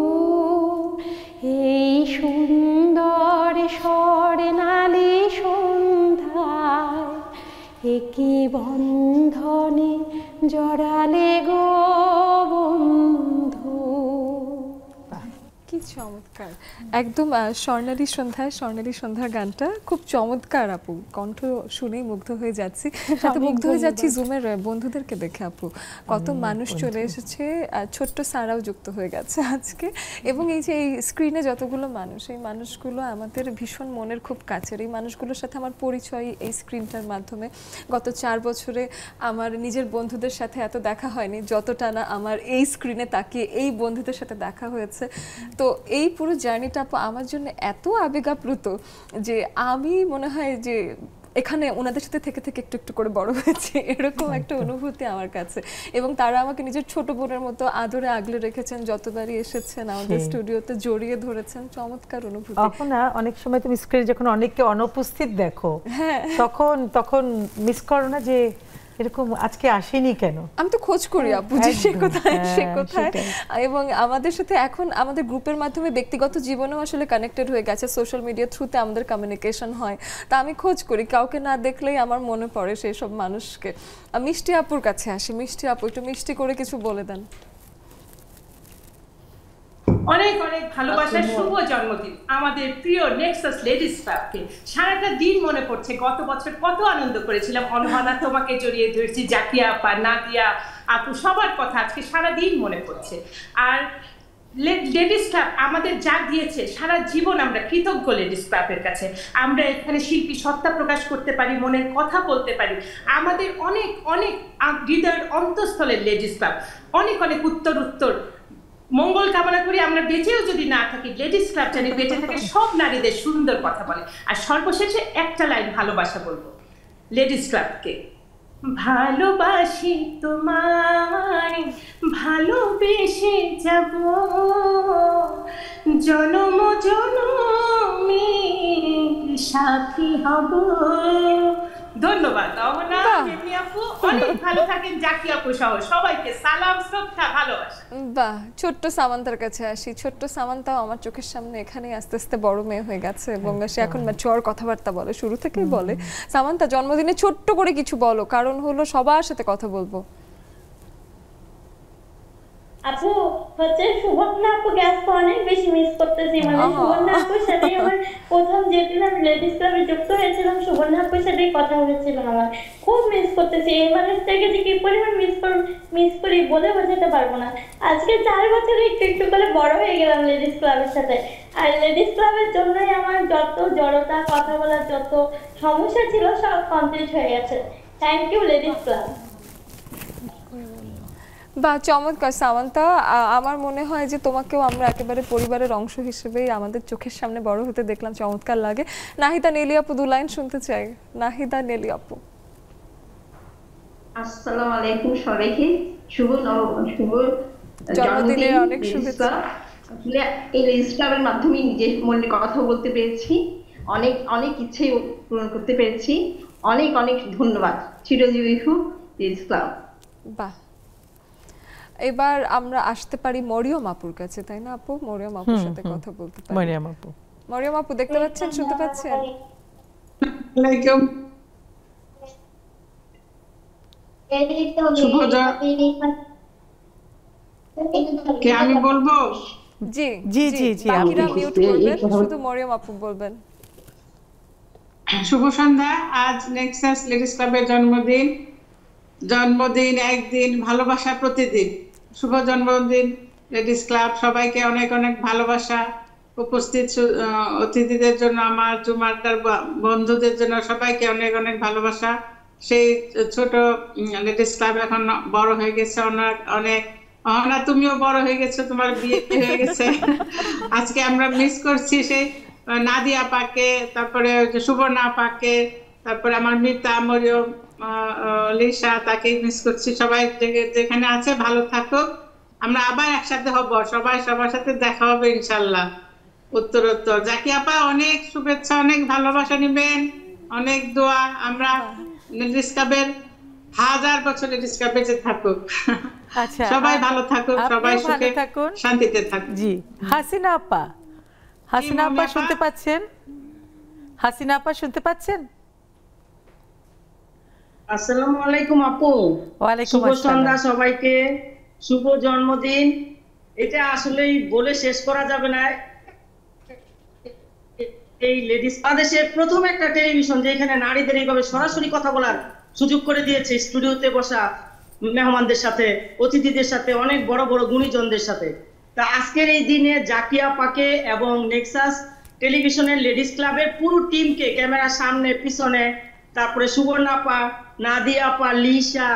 এই সুন্দর স্বর্ণালী সন্ধ্যায় একি বন্ধনে জড়ালে গো বন্ধু। কি চমৎকার, একদম স্বর্ণালী সন্ধ্যায় স্বর্ণালী সন্ধ্যার গানটা খুব চমৎকার আপু, কণ্ঠ শুনেই মুগ্ধ হয়ে যাচ্ছি, সাথে মুগ্ধ হয়ে যাচ্ছি জুমের বন্ধুদেরকে দেখে আপু, কত মানুষ চলে এসেছে, ছোট্ট সারাও যুক্ত হয়ে গেছে আজকে, এবং এই যে এই স্ক্রিনে যতগুলো মানুষ, এই মানুষগুলো আমাদের ভীষণ মনের খুব কাছের, এই মানুষগুলোর সাথে আমার পরিচয় এই স্ক্রিনটার মাধ্যমে। গত 4 বছরে আমার নিজের বন্ধুদের সাথে এত দেখা হয়নি যতটা না আমার এই স্ক্রিনে তাকিয়ে এই বন্ধুদের সাথে দেখা হয়েছে। তো এই পুরো জার্নিটা আপু আমার জন্য এত আবেগাপ্লুত যে আমি মনে হয় যে এখানে ওনাদের সাথে থেকে থেকে একটু একটু করে বড় হয়েছে, এরকম একটা অনুভূতি আমার কাছে, এবং তারা আমাকে নিজের ছোট বোনের মতো আদরে আগলে রেখেছেন, যতবারই এসেছেন আমাদের স্টুডিওতে জড়িয়ে ধরেছেন, চমৎকার অনুভূতি। না অনেক সময় তুমি স্ক্রিনে যখন অনেককে অনুপস্থিত দেখো, তখন মিস করো না যে এরকম আজকে আসেনি কেন? আমি তো খোঁজ করি আপু যে সে কোথায় সে কোথায়, এবং আমাদের সাথে এখন আমাদের গ্রুপের মাধ্যমে ব্যক্তিগত জীবনেও আসলে কানেক্টেড হয়ে গেছে, সোশ্যাল মিডিয়া থ্রুতে আমাদের কমিউনিকেশন হয়, তা আমি খোঁজ করি, কাউকে না দেখলেই আমার মনে পড়ে সেই সব মানুষকে। মিষ্টি আপুর কাছে আসি, মিষ্টি আপু একটু মিষ্টি করে কিছু বলে দেন। অনেক অনেক ভালোবাসার শুভ জন্মদিন আমাদের প্রিয় নেক্সাস লেডিস ক্লাবকে। সারাটা দিন মনে পড়ছে গত বছর কত আনন্দ করেছিলাম, অনহানা তোমাকে জড়িয়ে ধরেছি, জাকিয়া আপা, নাদিয়া আপু, সবার কথা আজকে সারা দিন মনে পড়ছে। আর লেডিস ক্লাব আমাদের যা দিয়েছে সারা জীবন আমরা কৃতজ্ঞ লেডিস ক্লাবের কাছে। আমরা এখানে শিল্পী সত্তা প্রকাশ করতে পারি, মনের কথা বলতে পারি, আমাদের অনেক অনেক হৃদয়ের অন্তঃস্থলের লেডিস ক্লাব, অনেক অনেক উত্তর মঙ্গল কামনা করি। আমরা বেঁচেও যদি না থাকি, লেডিস ক্লাব জানি বেঁচে থাকে সব নারীদের সুন্দর কথা বলে। আর সর্বশেষে একটা লাইন ভালোবাসা বলবো লেডিস ক্লাবকে। ভালোবাসি তোমায়, ভালোবেসে যাব, জনম জনমে সাথী হব, ধন্যবাদ অহনা, মেমি আপু, অনেক ভালো থাকেন, জাকি আপু সহ সবাইকে সালাম, শ্রদ্ধা, ভালোবাসা। বাহ, ছোট্ট সামান্তার কাছে আসি। ছোট্ট সামান্তাও আমার চোখের সামনে এখানে আস্তে আস্তে বড় মেয়ে হয়ে গেছে এবং সে এখন ম্যাচিওর কথাবার্তা বলে, শুরু থেকেই বলে। সামান্তা, জন্মদিনে ছোট্ট করে কিছু বলো, কারণ হলো সবার সাথে কথা বলবো। আপু হচ্ছে সুবর্ণা আপুকে আজকে অনেক বেশি মিস করতেছি, মানে সুবর্ণা আপুর সাথে আমার প্রথম যেদিন আমি লেডিস ক্লাবে যুক্ত হয়েছিলাম সুবর্ণা আপুর সাথেই কথা হয়েছিল, আমার খুব মিস করতেছি। এই মানুষটাকে যে কি পরিমাণ মিস করি বলে বোঝাতে পারবো না। আজকে 4 বছরে একটু একটু করে বড় হয়ে গেলাম লেডিস ক্লাবের সাথে, আর লেডিস ক্লাবের জন্যই আমার যত জড়তা, কথা বলার যত সমস্যা ছিল সব কমপ্লিট হয়ে গেছে। Thank you ladies club. বা চমৎকার সামান্তা, আমার মনে হয় যে তোমাকেও আমরা একেবারে পরিবারের অংশ হিসেবেই আমাদের চোখের সামনে বড় হতে দেখলাম, চমৎকার লাগে। নাহিদা নেলি আপু 2 লাইন শুনতে চাই। নাহিদা নেলি আপু। আসসালামু আলাইকুম সবাইকে, শুভ জন্মদিনের অনেক শুভেচ্ছা। আসলে এই লেডিস ক্লাবের মাধ্যমে নিজের মনের কথা বলতে পেরেছি, অনেক অনেক ইচ্ছে পূরণ করতে পেরেছি। অনেক অনেক ধন্যবাদ। চিরজীবী হোক লেডিস ক্লাব। বাহ, এবার আমরা আসতে পারি মরিয়ম আপুর কাছে, তাই না আপু? মরিয়ম আপুর সাথে কথা বলতে পারি। মরিয়ম আপু, মরিয়ম আপু দেখতে পাচ্ছেন, শুনতে পাচ্ছেন? ওয়ালাইকুম। কে আমি বলবো? জি জি জি জি, বাকিরা মিউট করবেন, শুধু মরিয়ম আপু বলবেন। শুভ সন্ধ্যা। আজ নেক্সাস লেডিস ক্লাবের জন্মদিন। জন্মদিন একদিন, ভালোবাসা প্রতিদিন। শুভ জন্মদিন লেডিস ক্লাব। সবাইকে অনেক অনেক ভালোবাসা। উপস্থিত অতিথিদের জন্য, আমার জুমারটার বন্ধুদের জন্য সবাইকে অনেক অনেক ভালোবাসা। সেই ছোট লেডিস ক্লাব এখন বড় হয়ে গেছে অনেক অনেক। অহনা, তুমিও বড় হয়ে গেছো, তোমার বিয়ে হয়ে গেছে। আজকে আমরা মিস করছি সেই নাদিয়া আপাকে, তারপরে সুবর্ণা আপাকে, তারপরে আমার মিতা, মরিয়ম, লিসা, তাকে মিস করছি। সবাই যেখানে আছে ভালো থাকুক। আমরা আবার একসাথে হব, সবাই সবার সাথে দেখা হবে ইনশাল্লাহ উত্তরোত্তর। জাকি আপা অনেক শুভেচ্ছা, অনেক ভালোবাসা নিবেন, অনেক দোয়া। আমরা লেডিস ক্লাবের 1000 বছর লেডিস ক্লাবে যে থাকুক। আচ্ছা, সবাই ভালো থাকুক, সবাই সুখে শান্তিতে থাকুক। জি, হাসিনা আপা, হাসিনা আপা শুনতে পাচ্ছেন? হাসিনা আপা শুনতে পাচ্ছেন? আসসালামু আলাইকুম আপু। ওয়ালাইকুম আসসালাম। শুভ সন্ধ্যা সবাইকে, শুভ জন্মদিন। এটা আসলেই বলে শেষ করা যাবে না। এই লেডিস বাংলাদেশের প্রথম একটা টেলিভিশন যেখানে নারীদের এইভাবে সরাসরি কথা বলার সুযোগ করে দিয়েছে, স্টুডিওতে বসা মেহমানদের সাথে, অতিথিদের সাথে, অনেক বড় বড় গুণীজনদের সাথে। তা আজকের এই দিনে জাকিয়া পাকে এবং নেক্সাস টেলিভিশনের লেডিস ক্লাবের পুরো টিমকে, ক্যামেরার সামনে পিছনে, তারপরে সুবর্ণা আপা, নাদিয়া আপা, লিসা,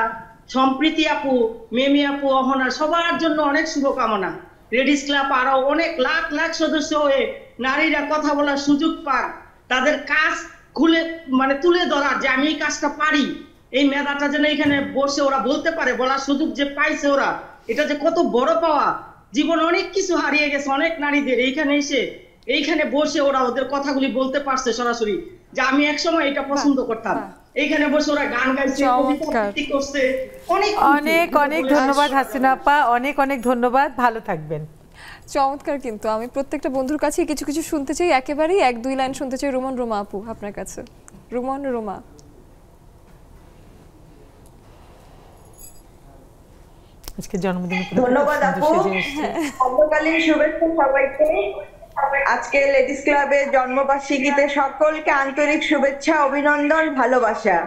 সম্প্রীতি আপু, মেমি আপু, অহনা, সবার জন্য অনেক শুভকামনা। লেডিস ক্লাব আরো অনেক লাখ লাখ সদস্য হয়ে নারীরা কথা বলার সুযোগ পান, তাদের কাজ খুলে মানে তুলে ধরার, যে আমি এই কাজটা পারি, এই মেধাটা যেন এখানে বসে ওরা বলতে পারে, বলার সুযোগ যে পাইছে ওরা, এটা যে কত বড় পাওয়া। জীবনে অনেক কিছু হারিয়ে গেছে অনেক নারীদের, এইখানে এসে এইখানে বসে ওরা ওদের কথাগুলি বলতে পারছে সরাসরি, যে আমি একসময় এটা পছন্দ করতাম। এইখানে বসে ওরা গান গাইছে, কবিতা আবৃত্তি করছে। অনেক অনেক অনেক ধন্যবাদ হাসিনা আপা, অনেক অনেক ধন্যবাদ, ভালো থাকবেন। চমৎকার। কিন্তু আমি প্রত্যেকটা বন্ধুর কাছে কিছু কিছু শুনতে চাই, একেবারেই 1-2 লাইন শুনতে চাই। রুমন রুমা আপু আপনার কাছে। রুমন রুমা। আজকে জন্মদিন। ধন্যবাদ আপু, অগ্রকালীন শুভেচ্ছা সবাইকে। আজকে লেডিস ক্লাবের জন্মবার্ষিকীতে সকলকে আন্তরিক শুভেচ্ছা, অভিনন্দন, ভালোবাসা।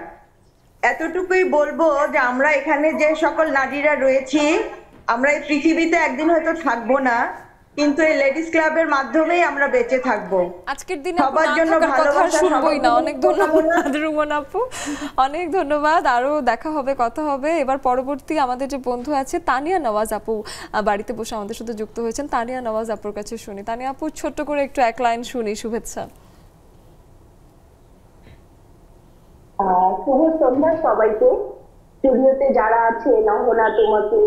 এতটুকুই বলবো যে আমরা এখানে যে সকল নারীরা রয়েছি, আমরা এই পৃথিবীতে একদিন হয়তো থাকবো না, কিন্তু এই লেডিস ক্লাবের মাধ্যমেই আমরা বেঁচে থাকবো। আজকের দিনে সবার জন্য ভালোবাসা শুনবই না। অনেক ধন্যবাদ রুমন আপু, অনেক ধন্যবাদ। আরো দেখা হবে, কথা হবে। এবার পরবর্তী আমাদের যে বন্ধু আছে তানিয়া নওয়াজ আপু বাড়িতে বসে আমাদের সাথে যুক্ত হয়েছেন। তানিয়া নওয়াজ আপুর কাছে শুনি। তানিয়া আপু ছোট্ট করে একটু 1 লাইন শুনি, শুভেচ্ছা। শুভ সন্ধ্যা সবাইকে। স্টুডিওতে যারা আছে, নহনা, তোমাকে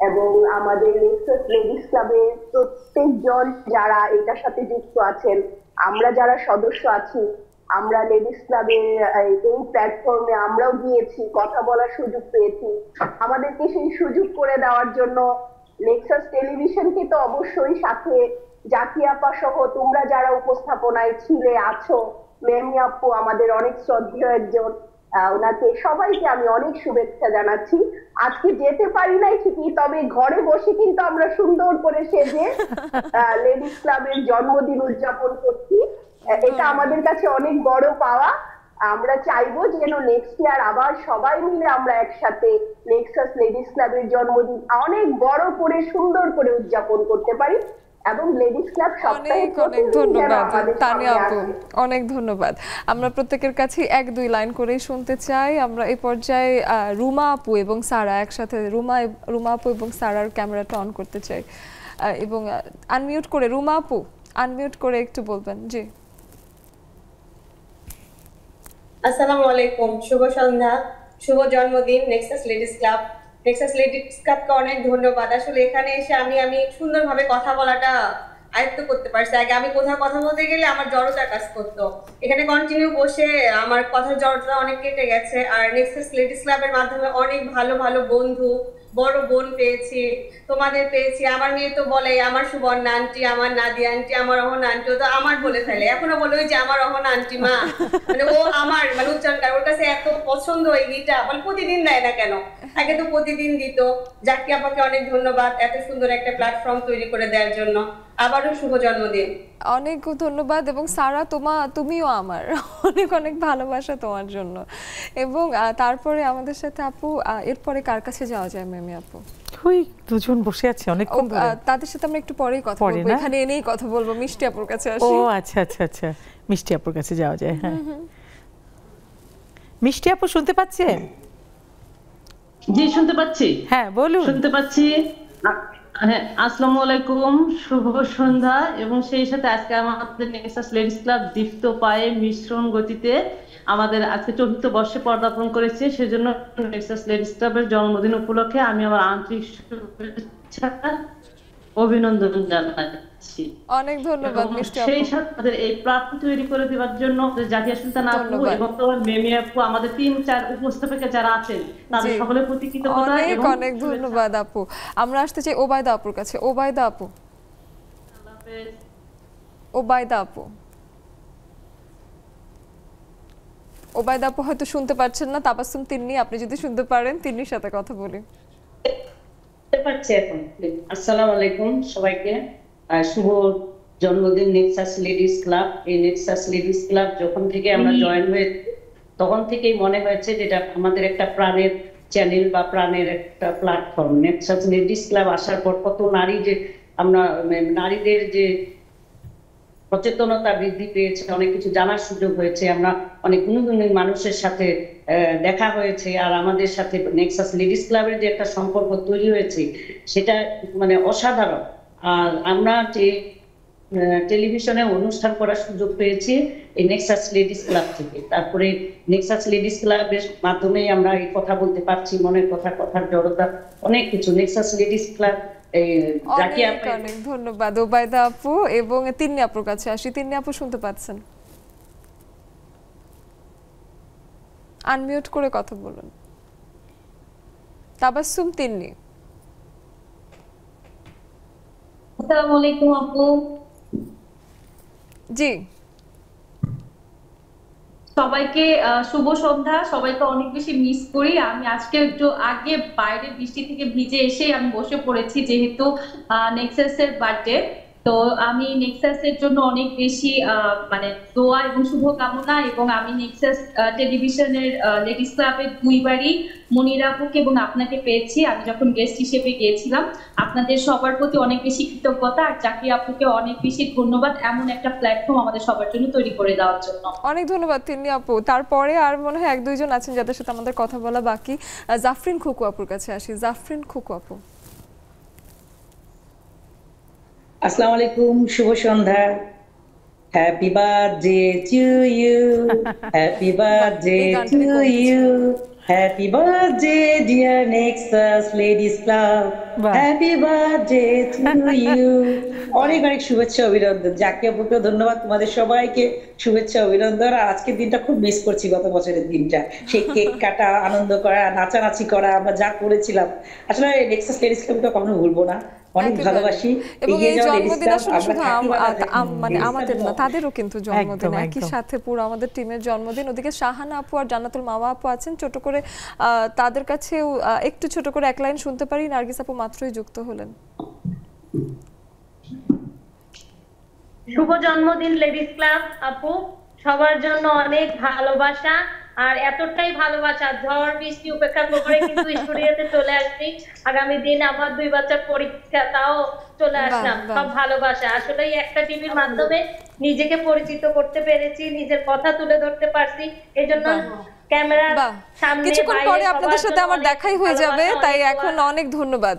এবং আমাদের নেক্সাস লেডিস ক্লাবের প্রত্যেকজন যারা এটার সাথে যুক্ত আছেন, আমরা যারা সদস্য আছি, আমরা লেডিস ক্লাবের এই প্ল্যাটফর্মে আমরাও গিয়েছি, কথা বলার সুযোগ পেয়েছি। আমাদেরকে সেই সুযোগ করে দেওয়ার জন্য নেক্সাস টেলিভিশনকে তো অবশ্যই, সাথে জাকি আপা সহ তোমরা যারা উপস্থাপনায় ছিলে আছো, মেমি আপু আমাদের অনেক শ্রদ্ধেয় একজন, ওনাকে সবাইকে আমি অনেক শুভেচ্ছা জানাচ্ছি। আজকে যেতে পারি নাই ঠিকই, তবে ঘরে বসে কিন্তু আমরা সুন্দর করে সেজে লেডিস ক্লাবের জন্মদিন উদযাপন করছি। এটা আমাদের কাছে অনেক বড় পাওয়া। আমরা চাইবো যেন নেক্সট ইয়ার আবার সবাই মিলে আমরা একসাথে নেক্সাস লেডিস ক্লাবের জন্মদিন অনেক বড় করে সুন্দর করে উদযাপন করতে পারি এবং লেডিস ক্লাব সপ্তাহে অনেক ধন্যবাদ তানিয়া আপু, অনেক ধন্যবাদ। আমরা প্রত্যেকের কাছে 1-2 লাইন করেই শুনতে চাই। আমরা এই পর্যায়ে রুমা আপু এবং সারা একসাথে, রুমা আপু এবং সারার ক্যামেরাটা অন করতে চাই এবং আনমিউট করে, রুমা আপু আনমিউট করে একটু বলবেন। জি, আসসালামু আলাইকুম, শুভ সন্ধ্যা, শুভ জন্মদিন Nexus ladies club. Nexus ladies ক্লাবকে অনেক ধন্যবাদ। আসলে এখানে এসে আমি সুন্দরভাবে কথা বলাটা আয়ত্ত করতে পারছি। আগে আমি কোথাও কথা বলতে গেলে আমার জড়তা কাজ করতো, এখানে কন্টিনিউ বসে আমার কথার জড়তা অনেক কেটে গেছে। আর নেক্সাস লেডিস ক্লাবের মাধ্যমে অনেক ভালো ভালো বন্ধু, বড় বোন পেয়েছি, তোমাদের পেয়েছি। আমার মেয়ে তো বলে আমার সুবর্ণা আন্টি, আমার নাদিয়া আন্টি, আমার অহনা আন্টি, ও তো আমার বলে ফেলে, এখনো বলে ওই যে আমার অহনা আন্টি মা, মানে ও আমার মানে উচ্চারণ করে, ওর কাছে এত পছন্দ এই গীটা, বলে প্রতিদিন দেয় না কেন, আগে তো প্রতিদিন দিত। জাকি আপাকে অনেক ধন্যবাদ এত সুন্দর একটা প্ল্যাটফর্ম তৈরি করে দেওয়ার জন্য। আবারও শুভ জন্মদিন। অনেক ধন্যবাদ। এবং সারা তুমিও আমার অনেক অনেক ভালোবাসা তোমার জন্য। এবং তারপরে আমাদের সাথে আপু, এরপরে কার কাছে যাওয়া যায় মেমি আপু? ওই দুজন বসে আছে অনেকক্ষণ ধরে, তাদের সাথে আমরা একটু পরেই কথা বলবো, এখানে এনেই কথা বলবো। মিষ্টি আপুর কাছে আসি। ও আচ্ছা আচ্ছা আচ্ছা, মিষ্টি আপুর কাছে যাওয়া যায়। হ্যাঁ, মিষ্টি আপু শুনতে পাচ্ছেন? জি শুনতে পাচ্ছি। হ্যাঁ বলুন। শুনতে পাচ্ছি। হ্যাঁ, আসসালামু আলাইকুম, শুভ সন্ধ্যা। এবং সেই সাথে আজকে আমাদের নেক্সাস লেডিস ক্লাব দীপ্ত পায়ে মিশ্রণ গতিতে আমাদের আজকে ৪র্থ বর্ষে পদার্পণ করেছে। সেজন্য নেক্সাস লেডিস ক্লাবের জন্মদিন উপলক্ষে আমি আমার আন্তরিক শুভেচ্ছা অভিনন্দন জানাচ্ছি। অনেক ধন্যবাদ মিষ্টি আপু। সেই সাথে এই প্ল্যাটফর্ম তৈরি করে দেওয়ার জন্য জাকিয়া সুলতানা আপু এবং মেমি আপু, আমাদের ৩-৪ উপস্থাপিকা যারা আছেন তাদের সকলের প্রতি কৃতজ্ঞতা। অনেক অনেক ধন্যবাদ আপু। আমরা আসতে চাই ওবায়দা আপুর কাছে। ওবায়দা আপু, ওবায়দা আপু, ওবায়দা আপু হয়তো শুনতে পাচ্ছেন না। তাবাসসুম তিন্নি, আপনি যদি শুনতে পারেন তিন্নির সাথে কথা বলি। আসসালামু আলাইকুম সবাইকে, শুভ জন্মদিন নেক্সাস লেডিস ক্লাব। এই নেক্সাস লেডিস ক্লাব যখন থেকে আমরা জয়েন হয়েছি তখন থেকেই মনে হয়েছে যেটা আমাদের একটা প্রাণের চ্যানেল বা প্রাণের একটা প্ল্যাটফর্ম। নেক্সাস লেডিস ক্লাব আসার পর কত নারী, যে আমরা নারীদের যে সচেতনতা বৃদ্ধি পেয়েছে, অনেক কিছু জানার সুযোগ হয়েছে, আমরা অনেক গুণী মানুষের সাথে দেখা হয়েছে। আর আমাদের সাথে নেক্সাস লেডিস ক্লাবের যে একটা সম্পর্ক তৈরি হয়েছে সেটা মানে অসাধারণ। আর আমরা যে টেলিভিশনে অনুষ্ঠান করার সুযোগ পেয়েছি এই নেক্সাস লেডিস ক্লাব থেকে। তারপরে নেক্সাস লেডিস ক্লাবের মাধ্যমে আমরা এই কথা বলতে পারছি, মনের কথা, কথার জড়তা, অনেক কিছু। নেক্সাস লেডিস ক্লাব অনেক ধন্যবাদ ওবায়দা আপু। এবং তিন্নি আপুর কাছে আসি। তিন্নি আপু শুনতে পাচ্ছেন? আনমিউট করে কথা বলুন। তাবাসসুম তিন্নি। আসসালামু আলাইকুম আপু। জি, সবাইকে শুভ সন্ধ্যা। সবাইকে অনেক বেশি মিস করি। আমি আজকে একটু আগে বাইরে বৃষ্টি থেকে ভিজে এসে আমি বসে পড়েছি, যেহেতু নেক্সাসের বার্থডে। তো আমি নেক্সাসের জন্য অনেক বেশি মানে দোয়া এবং শুভকামনা। এবং আমি নেক্সাস টেলিভিশনের লেডিস ক্লাবের 2বারই মনিরা আপুকে এবং আপনাকে পেয়েছি, আমি যখন গেস্ট হিসেবে গিয়েছিলাম। আপনাদের সবার প্রতি অনেক বেশি কৃতজ্ঞতা। আর জাকি আপুকে অনেক বেশি ধন্যবাদ এমন একটা প্ল্যাটফর্ম আমাদের সবার জন্য তৈরি করে দেওয়ার জন্য। অনেক ধন্যবাদ তিন্নি আপু। তারপরে আর মনে হয় 1-2 জন আছেন যাদের সাথে আমাদের কথা বলা বাকি। জাফরিন খুকু আপুর কাছে আসি। জাফরিন খুকু আপু। আসসালামু আলাইকুম, শুভ সন্ধ্যা। Happy birthday to you, happy birthday to you, happy birthday dear Nexus ladies club, happy birthday to you. অনেক অনেক শুভেচ্ছা অভিনন্দন। জাকিয়া আপুকে ধন্যবাদ, তোমাদের সবাইকে শুভেচ্ছা অভিনন্দন। আর আজকের দিনটা খুব মিস করছি, গত বছরের দিনটা, সেই কেক কাটা, আনন্দ করা, নাচানাচি করা, আমরা যা করেছিলাম। আসলে নেক্সাস লেডিস ক্লাবকে কখনো ভুলবো না, অনেক ভালোবাসি। এবং এই জন্মদিন আসলে শুধু মানে আমাদের না, তাদেরও কিন্তু জন্মদিন, একই সাথে পুরো আমাদের টিমের জন্মদিন। ওদিকে শাহানা আপু আর জান্নাতুল মাওয়া আপু আছেন, ছোট করে তাদের কাছেও একটু ছোট করে এক লাইন শুনতে পারি। নার্গিস আপু মাত্রই যুক্ত হলেন। শুভ জন্মদিন লেডিস ক্লাব আপু, সবার জন্য অনেক ভালোবাসা। আর এতটাই ভালোবাসা, ঝড় বৃষ্টি উপেক্ষা করে কিন্তু স্টুডিওতে চলে আসছি। আগামী দিন আমার 2 বাচ্চার পরীক্ষা, তাও চলে আসলাম। সব ভালোবাসা। আসলেই একটা টিভির মাধ্যমে নিজেকে পরিচিত করতে পেরেছি, নিজের কথা তুলে ধরতে পারছি। এই জন্য ক্যামেরার সামনে কিছুক্ষণ পরে আপনাদের সাথে আমার দেখাই হয়ে যাবে, তাই এখন অনেক ধন্যবাদ।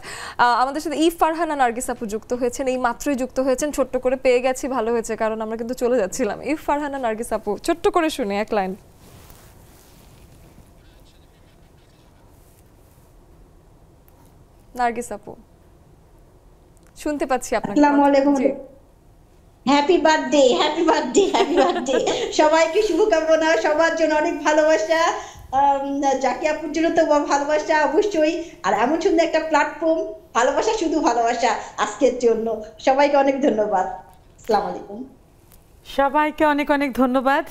আমাদের সাথে ই ফারহানা নার্গিস আপু যুক্ত হয়েছেন, এই মাত্রই যুক্ত হয়েছেন। ছোট্ট করে পেয়ে গেছি, ভালো হয়েছে, কারণ আমরা কিন্তু চলে যাচ্ছিলাম। ই ফারহানা নার্গিস আপু, ছোট্ট করে শুনে এক লাইন। নার্গিস আপু শুনতে পাচ্ছি আপনাকে। আসসালামু আলাইকুম। Happy birthday, happy birthday, happy birthday. সবাইকে শুভকামনা, সবার জন্য অনেক ভালোবাসা। জাকিয়া আপুর জন্য তো ভালোবাসা অবশ্যই। আর এমন সুন্দর একটা প্ল্যাটফর্ম, ভালোবাসা, শুধু ভালোবাসা আজকের জন্য। সবাইকে অনেক ধন্যবাদ। আসসালামু আলাইকুম। সবাইকে অনেক অনেক ধন্যবাদ।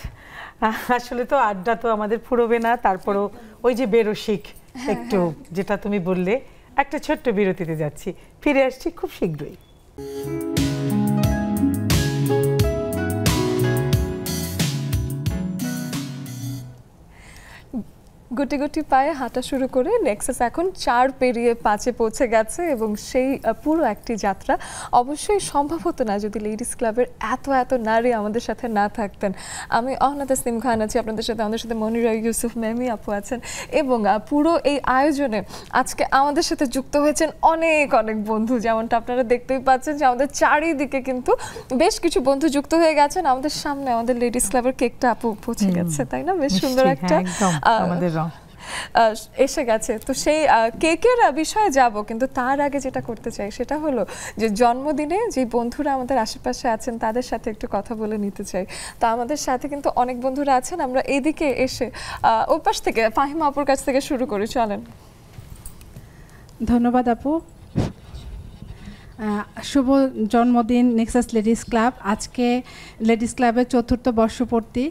আসলে তো আড্ডা তো আমাদের ফুরোবে না, তারপরও ওই যে বেরসিক একটু যেটা তুমি বললে, একটা ছোট্ট বিরতিতে যাচ্ছি, ফিরে আসছি খুব শীঘ্রই। গুটি গুটি পায়ে হাঁটা শুরু করে নেক্সাস এখন 4 পেরিয়ে 5-এ পৌঁছে গেছে, এবং সেই পুরো একটি যাত্রা অবশ্যই সম্ভব হতো না যদি লেডিস ক্লাবের এত এত নারী আমাদের সাথে না থাকতেন। আমি অহনা তাসনিম খান আছি আপনাদের সাথে, আমাদের সাথে মনিরা ইউসুফ মেমি আপু আছেন, এবং পুরো এই আয়োজনে আজকে আমাদের সাথে যুক্ত হয়েছেন অনেক অনেক বন্ধু। যেমনটা আপনারা দেখতেই পাচ্ছেন যে আমাদের চারিদিকে কিন্তু বেশ কিছু বন্ধু যুক্ত হয়ে গেছেন। আমাদের সামনে আমাদের লেডিস ক্লাবের কেকটা আপু পৌঁছে গেছে, তাই না? বেশ সুন্দর একটা এসে গেছে। তো সেই কেকের বিষয়ে যাব, কিন্তু তার আগে যেটা করতে চাই সেটা হলো যে জন্মদিনে যে বন্ধুরা আমাদের আশেপাশে আছেন তাদের সাথে একটু কথা বলে নিতে চাই। তো আমাদের সাথে কিন্তু অনেক বন্ধুরা আছেন, আমরা এদিকে এসে ওই পাশ থেকে ফাহিমা আপুর কাছ থেকে শুরু করি, চলেন। ধন্যবাদ আপু। শুভ জন্মদিন নেক্সাস লেডিস ক্লাব। আজকে লেডিস ক্লাবের 4র্থ বর্ষপূর্তি।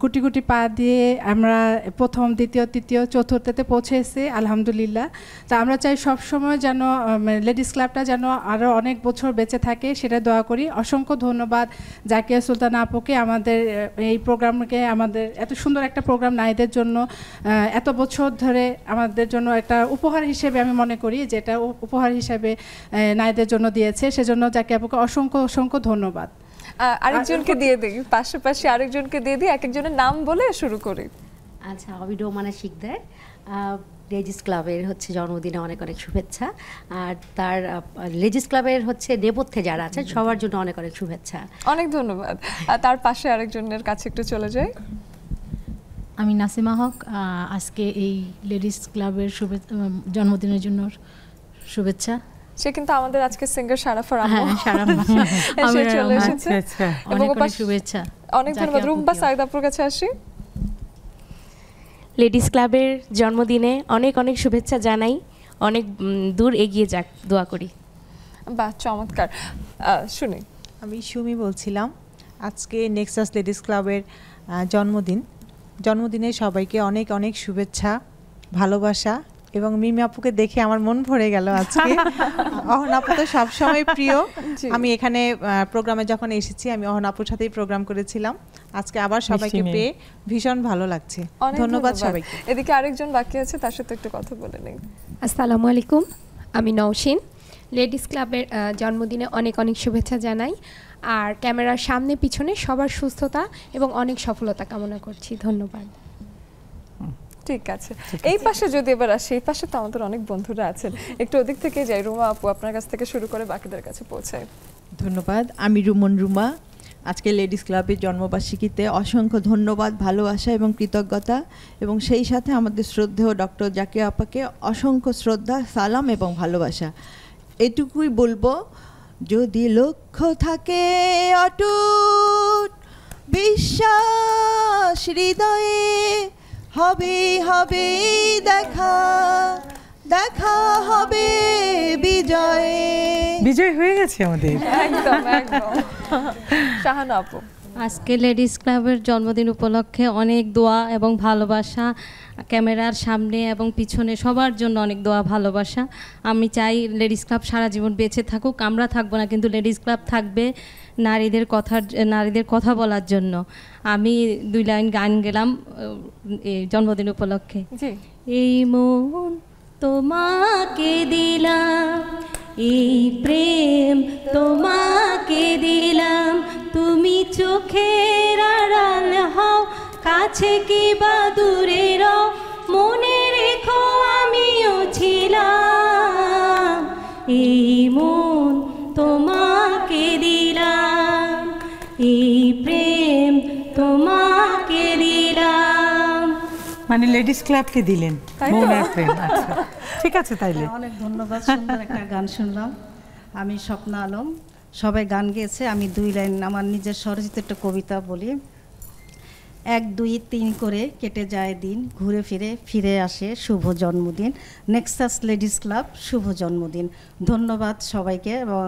গুটি গুটি পা দিয়ে আমরা প্রথম, দ্বিতীয়, তৃতীয়, চতুর্থতে পৌঁছেছি আলহামদুলিল্লাহ। তা আমরা চাই সবসময় যেন লেডিস ক্লাবটা যেন আরও অনেক বছর বেঁচে থাকে, সেটা দোয়া করি। অসংখ্য ধন্যবাদ জাকিয়া সুলতানা আপুকে, আমাদের এই প্রোগ্রামকে, আমাদের এত সুন্দর একটা প্রোগ্রাম নারীদের জন্য এত বছর ধরে আমাদের জন্য একটা উপহার হিসেবে আমি মনে করি, যেটা উপহার হিসেবে নারীদের জন্য দিয়েছে, সেজন্য জাকিয়া আপুকে অসংখ্য অসংখ্য ধন্যবাদ। আরেকজনকে দিয়ে দিই, পাশাপাশি আরেকজনকে দিয়ে দিই, এক একজনের নাম বলে শুরু করি। আচ্ছা, আমি রোমানা শিকদার। লেডিস ক্লাবের হচ্ছে জন্মদিনে অনেক অনেক শুভেচ্ছা। আর তার লেডিস ক্লাবের হচ্ছে নেপথ্যে যারা আছেন সবার জন্য অনেক অনেক শুভেচ্ছা। অনেক ধন্যবাদ। তার পাশে আরেকজনের কাছে একটু চলে যাই। আমি নাসিমা হক। আজকে এই লেডিস ক্লাবের জন্মদিনের জন্য শুভেচ্ছা। সে কিন্তু আমাদের আজকে সিঙ্গার শারাফার আম্মু। আমি চলে এসেছে, অনেক অনেক শুভেচ্ছা। অনেক ধন্যবাদ। রুম্বা সাইদাপুর কাছে আসি। লেডিস ক্লাবের জন্মদিনে অনেক অনেক শুভেচ্ছা জানাই, অনেক দূর এগিয়ে যাক দোয়া করি। বাহ, চমৎকার। শুনি। আমি সুমি বলছিলাম। আজকে নেক্সাস লেডিস ক্লাবের জন্মদিনে সবাইকে অনেক অনেক শুভেচ্ছা, ভালোবাসা, এবং মিমি আপুকে দেখে আমার মন ভরে গেল আজকে। অহনা আপু তো সবসময় প্রিয়। আমি এখানে প্রোগ্রামে যখন এসেছি আমি অহনা আপুর সাথেই প্রোগ্রাম করেছিলাম। আজকে আবার সবাইকে পেয়ে ভীষণ ভালো লাগছে। ধন্যবাদ সবাইকে। এদিকে আরেকজন বাকি আছে, তার সাথে একটু কথা বলে নেই। আসসালামু আলাইকুম, আমি নওশিন। লেডিস ক্লাবের জন্মদিনে অনেক অনেক শুভেচ্ছা জানাই, আর ক্যামেরার সামনে পিছনে সবার সুস্থতা এবং অনেক সফলতা কামনা করছি। ধন্যবাদ। ঠিক আছে, এই পাশে যদি এবার আসি, এই পাশে তো আমাদের অনেক বন্ধুরা আছেন, একটু ওদিক থেকে যাই। রুমা আপু, আপনার কাছ থেকে শুরু করে বাকিদের কাছে পৌঁছায়। ধন্যবাদ। আমি রুমা। আজকে লেডিস ক্লাবের জন্মবার্ষিকীতে অসংখ্য ধন্যবাদ, ভালোবাসা এবং কৃতজ্ঞতা, এবং সেই সাথে আমাদের শ্রদ্ধেয় ডক্টর জাকিয়া আপাকে অসংখ্য শ্রদ্ধা, সালাম এবং ভালোবাসা। এটুকুই বলবো, যদি লক্ষ্য থাকে অটুট বিশ্বাস হৃদয়ে, হবে হবে দেখা, দেখা হবে বিজয়ে। বিজয় হয়ে গেছে আমাদের। একদম একদম। শাহানা আপু, আজকে লেডিস ক্লাবের জন্মদিন উপলক্ষে অনেক দোয়া এবং ভালোবাসা, ক্যামেরার সামনে এবং পিছনে সবার জন্য অনেক দোয়া ভালোবাসা। আমি চাই লেডিস ক্লাব সারা জীবন বেঁচে থাকুক, আমরা থাকবো না কিন্তু লেডিস ক্লাব থাকবে নারীদের কথা বলার জন্য। আমি 2 লাইন গান গেলাম জন্মদিন উপলক্ষে। এই মন তোমাকে দিলাম, এই প্রেম তোমাকে দিলাম, তুমি চোখের আড়াল হও, কাছে কি বা দূরে রও, মনে রেখো আমিও ছিলাম। এই মন তোমাকে দিলাম, এই প্রেম তোমাকে দিলাম। মানে লেডিস ক্লাবকে দিলেন মন আর প্রেম। আচ্ছা ঠিক আছে, তাইলে অনেক ধন্যবাদ। সুন্দর একটা গান শুনলাম। আমি স্বপ্না আলম, সবাই গান গেয়েছে, আমি 2 লাইন আমার নিজের স্বরচিত একটা কবিতা বলি। 1 2 3 করে কেটে যায় দিন, ঘুরে ফিরে ফিরে আসে শুভ জন্মদিন, নেক্সাস লেডিস ক্লাব শুভ জন্মদিন। ধন্যবাদ সবাইকে, এবং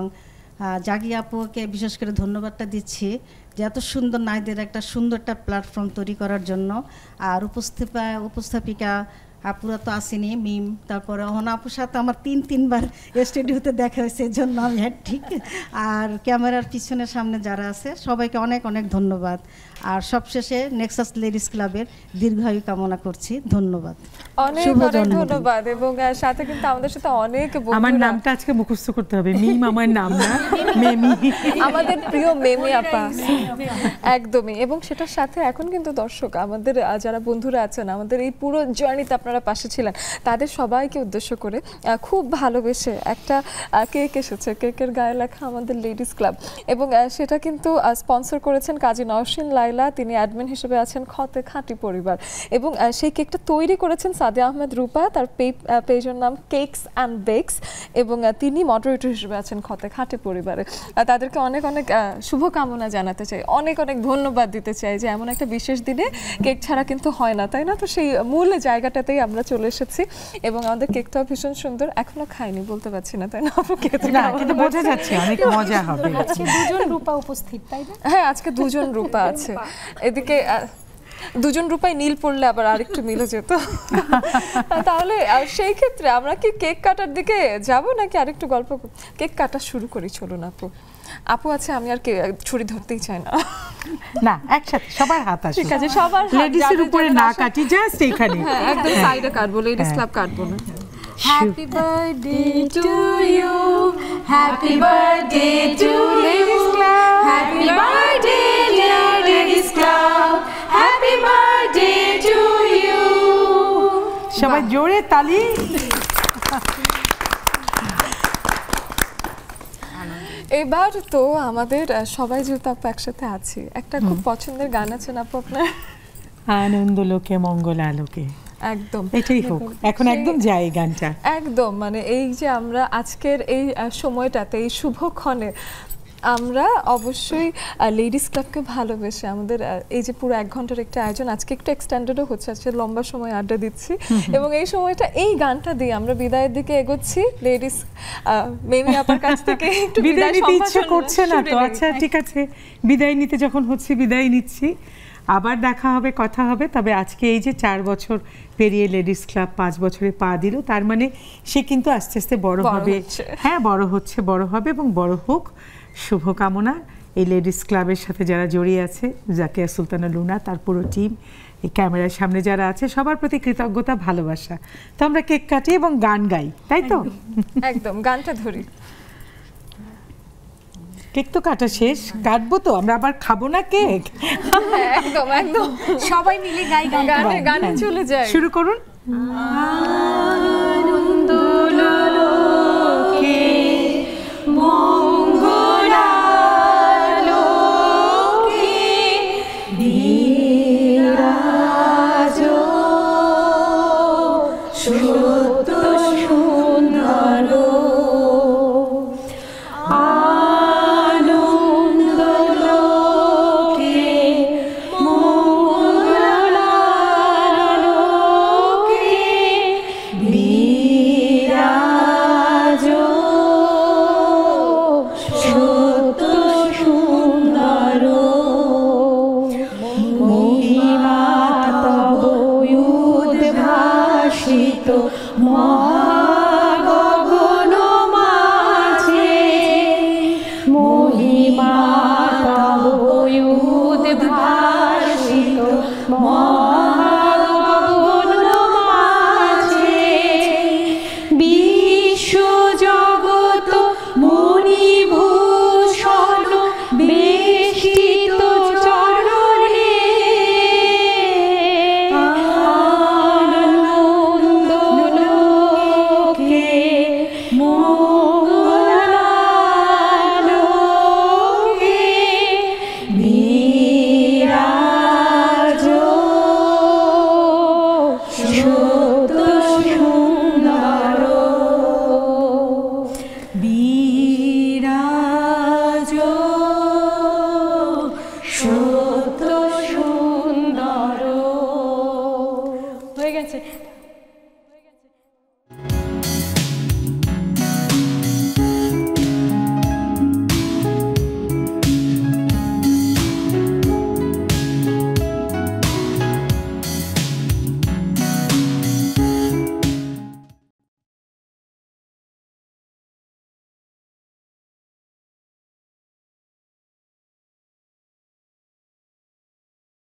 জাগি আপুকে বিশেষ করে ধন্যবাদটা দিচ্ছি যে এত সুন্দর নারীদের একটা সুন্দর একটা প্ল্যাটফর্ম তৈরি করার জন্য। আর উপস্থাপিকা আপুরা তো আসেনি, মিম, তারপরে অহনা আপুর সাথে আমার 3বার স্টুডিওতে দেখা হয়েছে, এর জন্য আমি ঠিক। আর ক্যামেরার পিছনের সামনে যারা আছে সবাইকে অনেক অনেক ধন্যবাদ। আর সবশেষে নেক্সাস লেডিস ক্লাবের দীর্ঘায়ু কামনা করছি। ধন্যবাদ, অনেক অনেক ধন্যবাদ। এবং সাথে কিন্তু আমাদের সাথে অনেক বন্ধুরা, আমার নামটা আজকে মুখস্থ করতে হবে, মিম আমার নাম না, মেমি, আমাদের প্রিয় মেমি আপা। একদমই। এবং সেটার সাথে এখন কিন্তু দর্শক আমাদের যারা বন্ধুরা আছেন, আমাদের এই পুরো জার্নিতে আপনারা পাশে ছিলেন, তাদের সবাইকে উদ্দেশ্য করে খুব ভালোবেসে একটা কেক এসেছে, কেকের গায়ে লেখা আমাদের লেডিস ক্লাব, এবং সেটা কিন্তু স্পন্সর করেছেন কাজী নওশিন লাইলা, তিনি অ্যাডমিন হিসেবে আছেন খতে খাঁটি পরিবার। এবং সেই কেকটা তৈরি করেছেন সাদিয়া আহমেদ রূপা, তার পেজের নাম কেকস অ্যান্ড বেকস, এবং তিনি মডারেটর হিসেবে আছেন খতে খাঁটি পরিবারে। তাদেরকে অনেক অনেক শুভকামনা জানাতে চাই, অনেক অনেক ধন্যবাদ দিতে চাই যে এমন একটা বিশেষ দিনে কেক ছাড়া কিন্তু হয় না, তাই না? তো সেই মূল জায়গাটাতেই আমরা চলে এসেছি, এবং আমাদের কেকটাও ভীষণ সুন্দর। এখনো খাইনি, বলতে পারছি না, তাই না? কিন্তু বোঝা যাচ্ছে অনেক মজা হবে। আজকে 2 জন রূপা উপস্থিত, তাই না? হ্যাঁ, আজকে 2 জন রূপা আছে। এদিকে 2 জন রূপায় নীল পড়লে আবার আরেকটু মিলে যেত। তাহলে সেই ক্ষেত্রে আমরা কি কেক কাটার দিকে যাব নাকি আরেকটু গল্প? কেক কাটা শুরু করি, চলুন আপু। আপু আছে, আমি আর ছুরি ধরতেই চাই না। না, একসাথে সবার হাত আসে। ঠিক আছে, সবার লেডিসের উপরে না কাটি, জাস্ট এখানে একদম সাইডে কাটবো, লেডিস ক্লাব কাটবো না। Happy birthday to you, happy birthday to Ladies Club, happy birthday dear Ladies Club, happy birthday to you. সবাই জোরে তালি। এবার তো আমাদের সবাই যেহেতু আপু একসাথে আছি, একটা খুব পছন্দের গান আছে না আপু আপনার? আনন্দ লোকে মঙ্গল আলোকে। একদম এটাই হোক, এখন একদম যাই গানটা একদম। মানে এই যে আমরা আজকের এই সময়টাতে, এই শুভক্ষণে আমরা অবশ্যই লেডিস ক্লাবকে ভালোবেসে আমাদের এই যে পুরো 1 ঘন্টার একটা আয়োজন, আজকে একটু এক্সটেন্ডেডও হচ্ছে, আজকে লম্বা সময় আড্ডা দিচ্ছি, এবং এই সময়টা এই গানটা দিয়ে আমরা বিদায়ের দিকে এগোচ্ছি। লেডিস মেমি আপার কাছ থেকে একটু বিদায় নিতে ইচ্ছে করছে না তো? আচ্ছা ঠিক আছে, বিদায় নিতে যখন হচ্ছে বিদায় নিচ্ছি, আবার দেখা হবে, কথা হবে। তবে আজকে এই যে 4 বছর পেরিয়ে লেডিস ক্লাব 5 বছরে পা দিল, তার মানে সে কিন্তু আস্তে আস্তে বড় হবে। হ্যাঁ, বড় হচ্ছে, বড় হবে এবং বড় হোক। শুভকামনা এই লেডিস ক্লাবের সাথে যারা জড়িয়ে আছে, জাকিয়া সুলতানা লুনা, তার পুরো টিম, এই ক্যামেরার সামনে যারা আছে, সবার প্রতি কৃতজ্ঞতা, ভালোবাসা। তো আমরা কেক কাটি এবং গান গাই, তাই তো? একদম, গানটা ধরি। কেক তো কাটা শেষ, কাটবো তো, আমরা আবার খাবো না কেক? একদম একদম, সবাই মিলে গাই, গানে চলে যায়। শুরু করুন। আনন্দ লোকে মঙ্গল আলোকে মা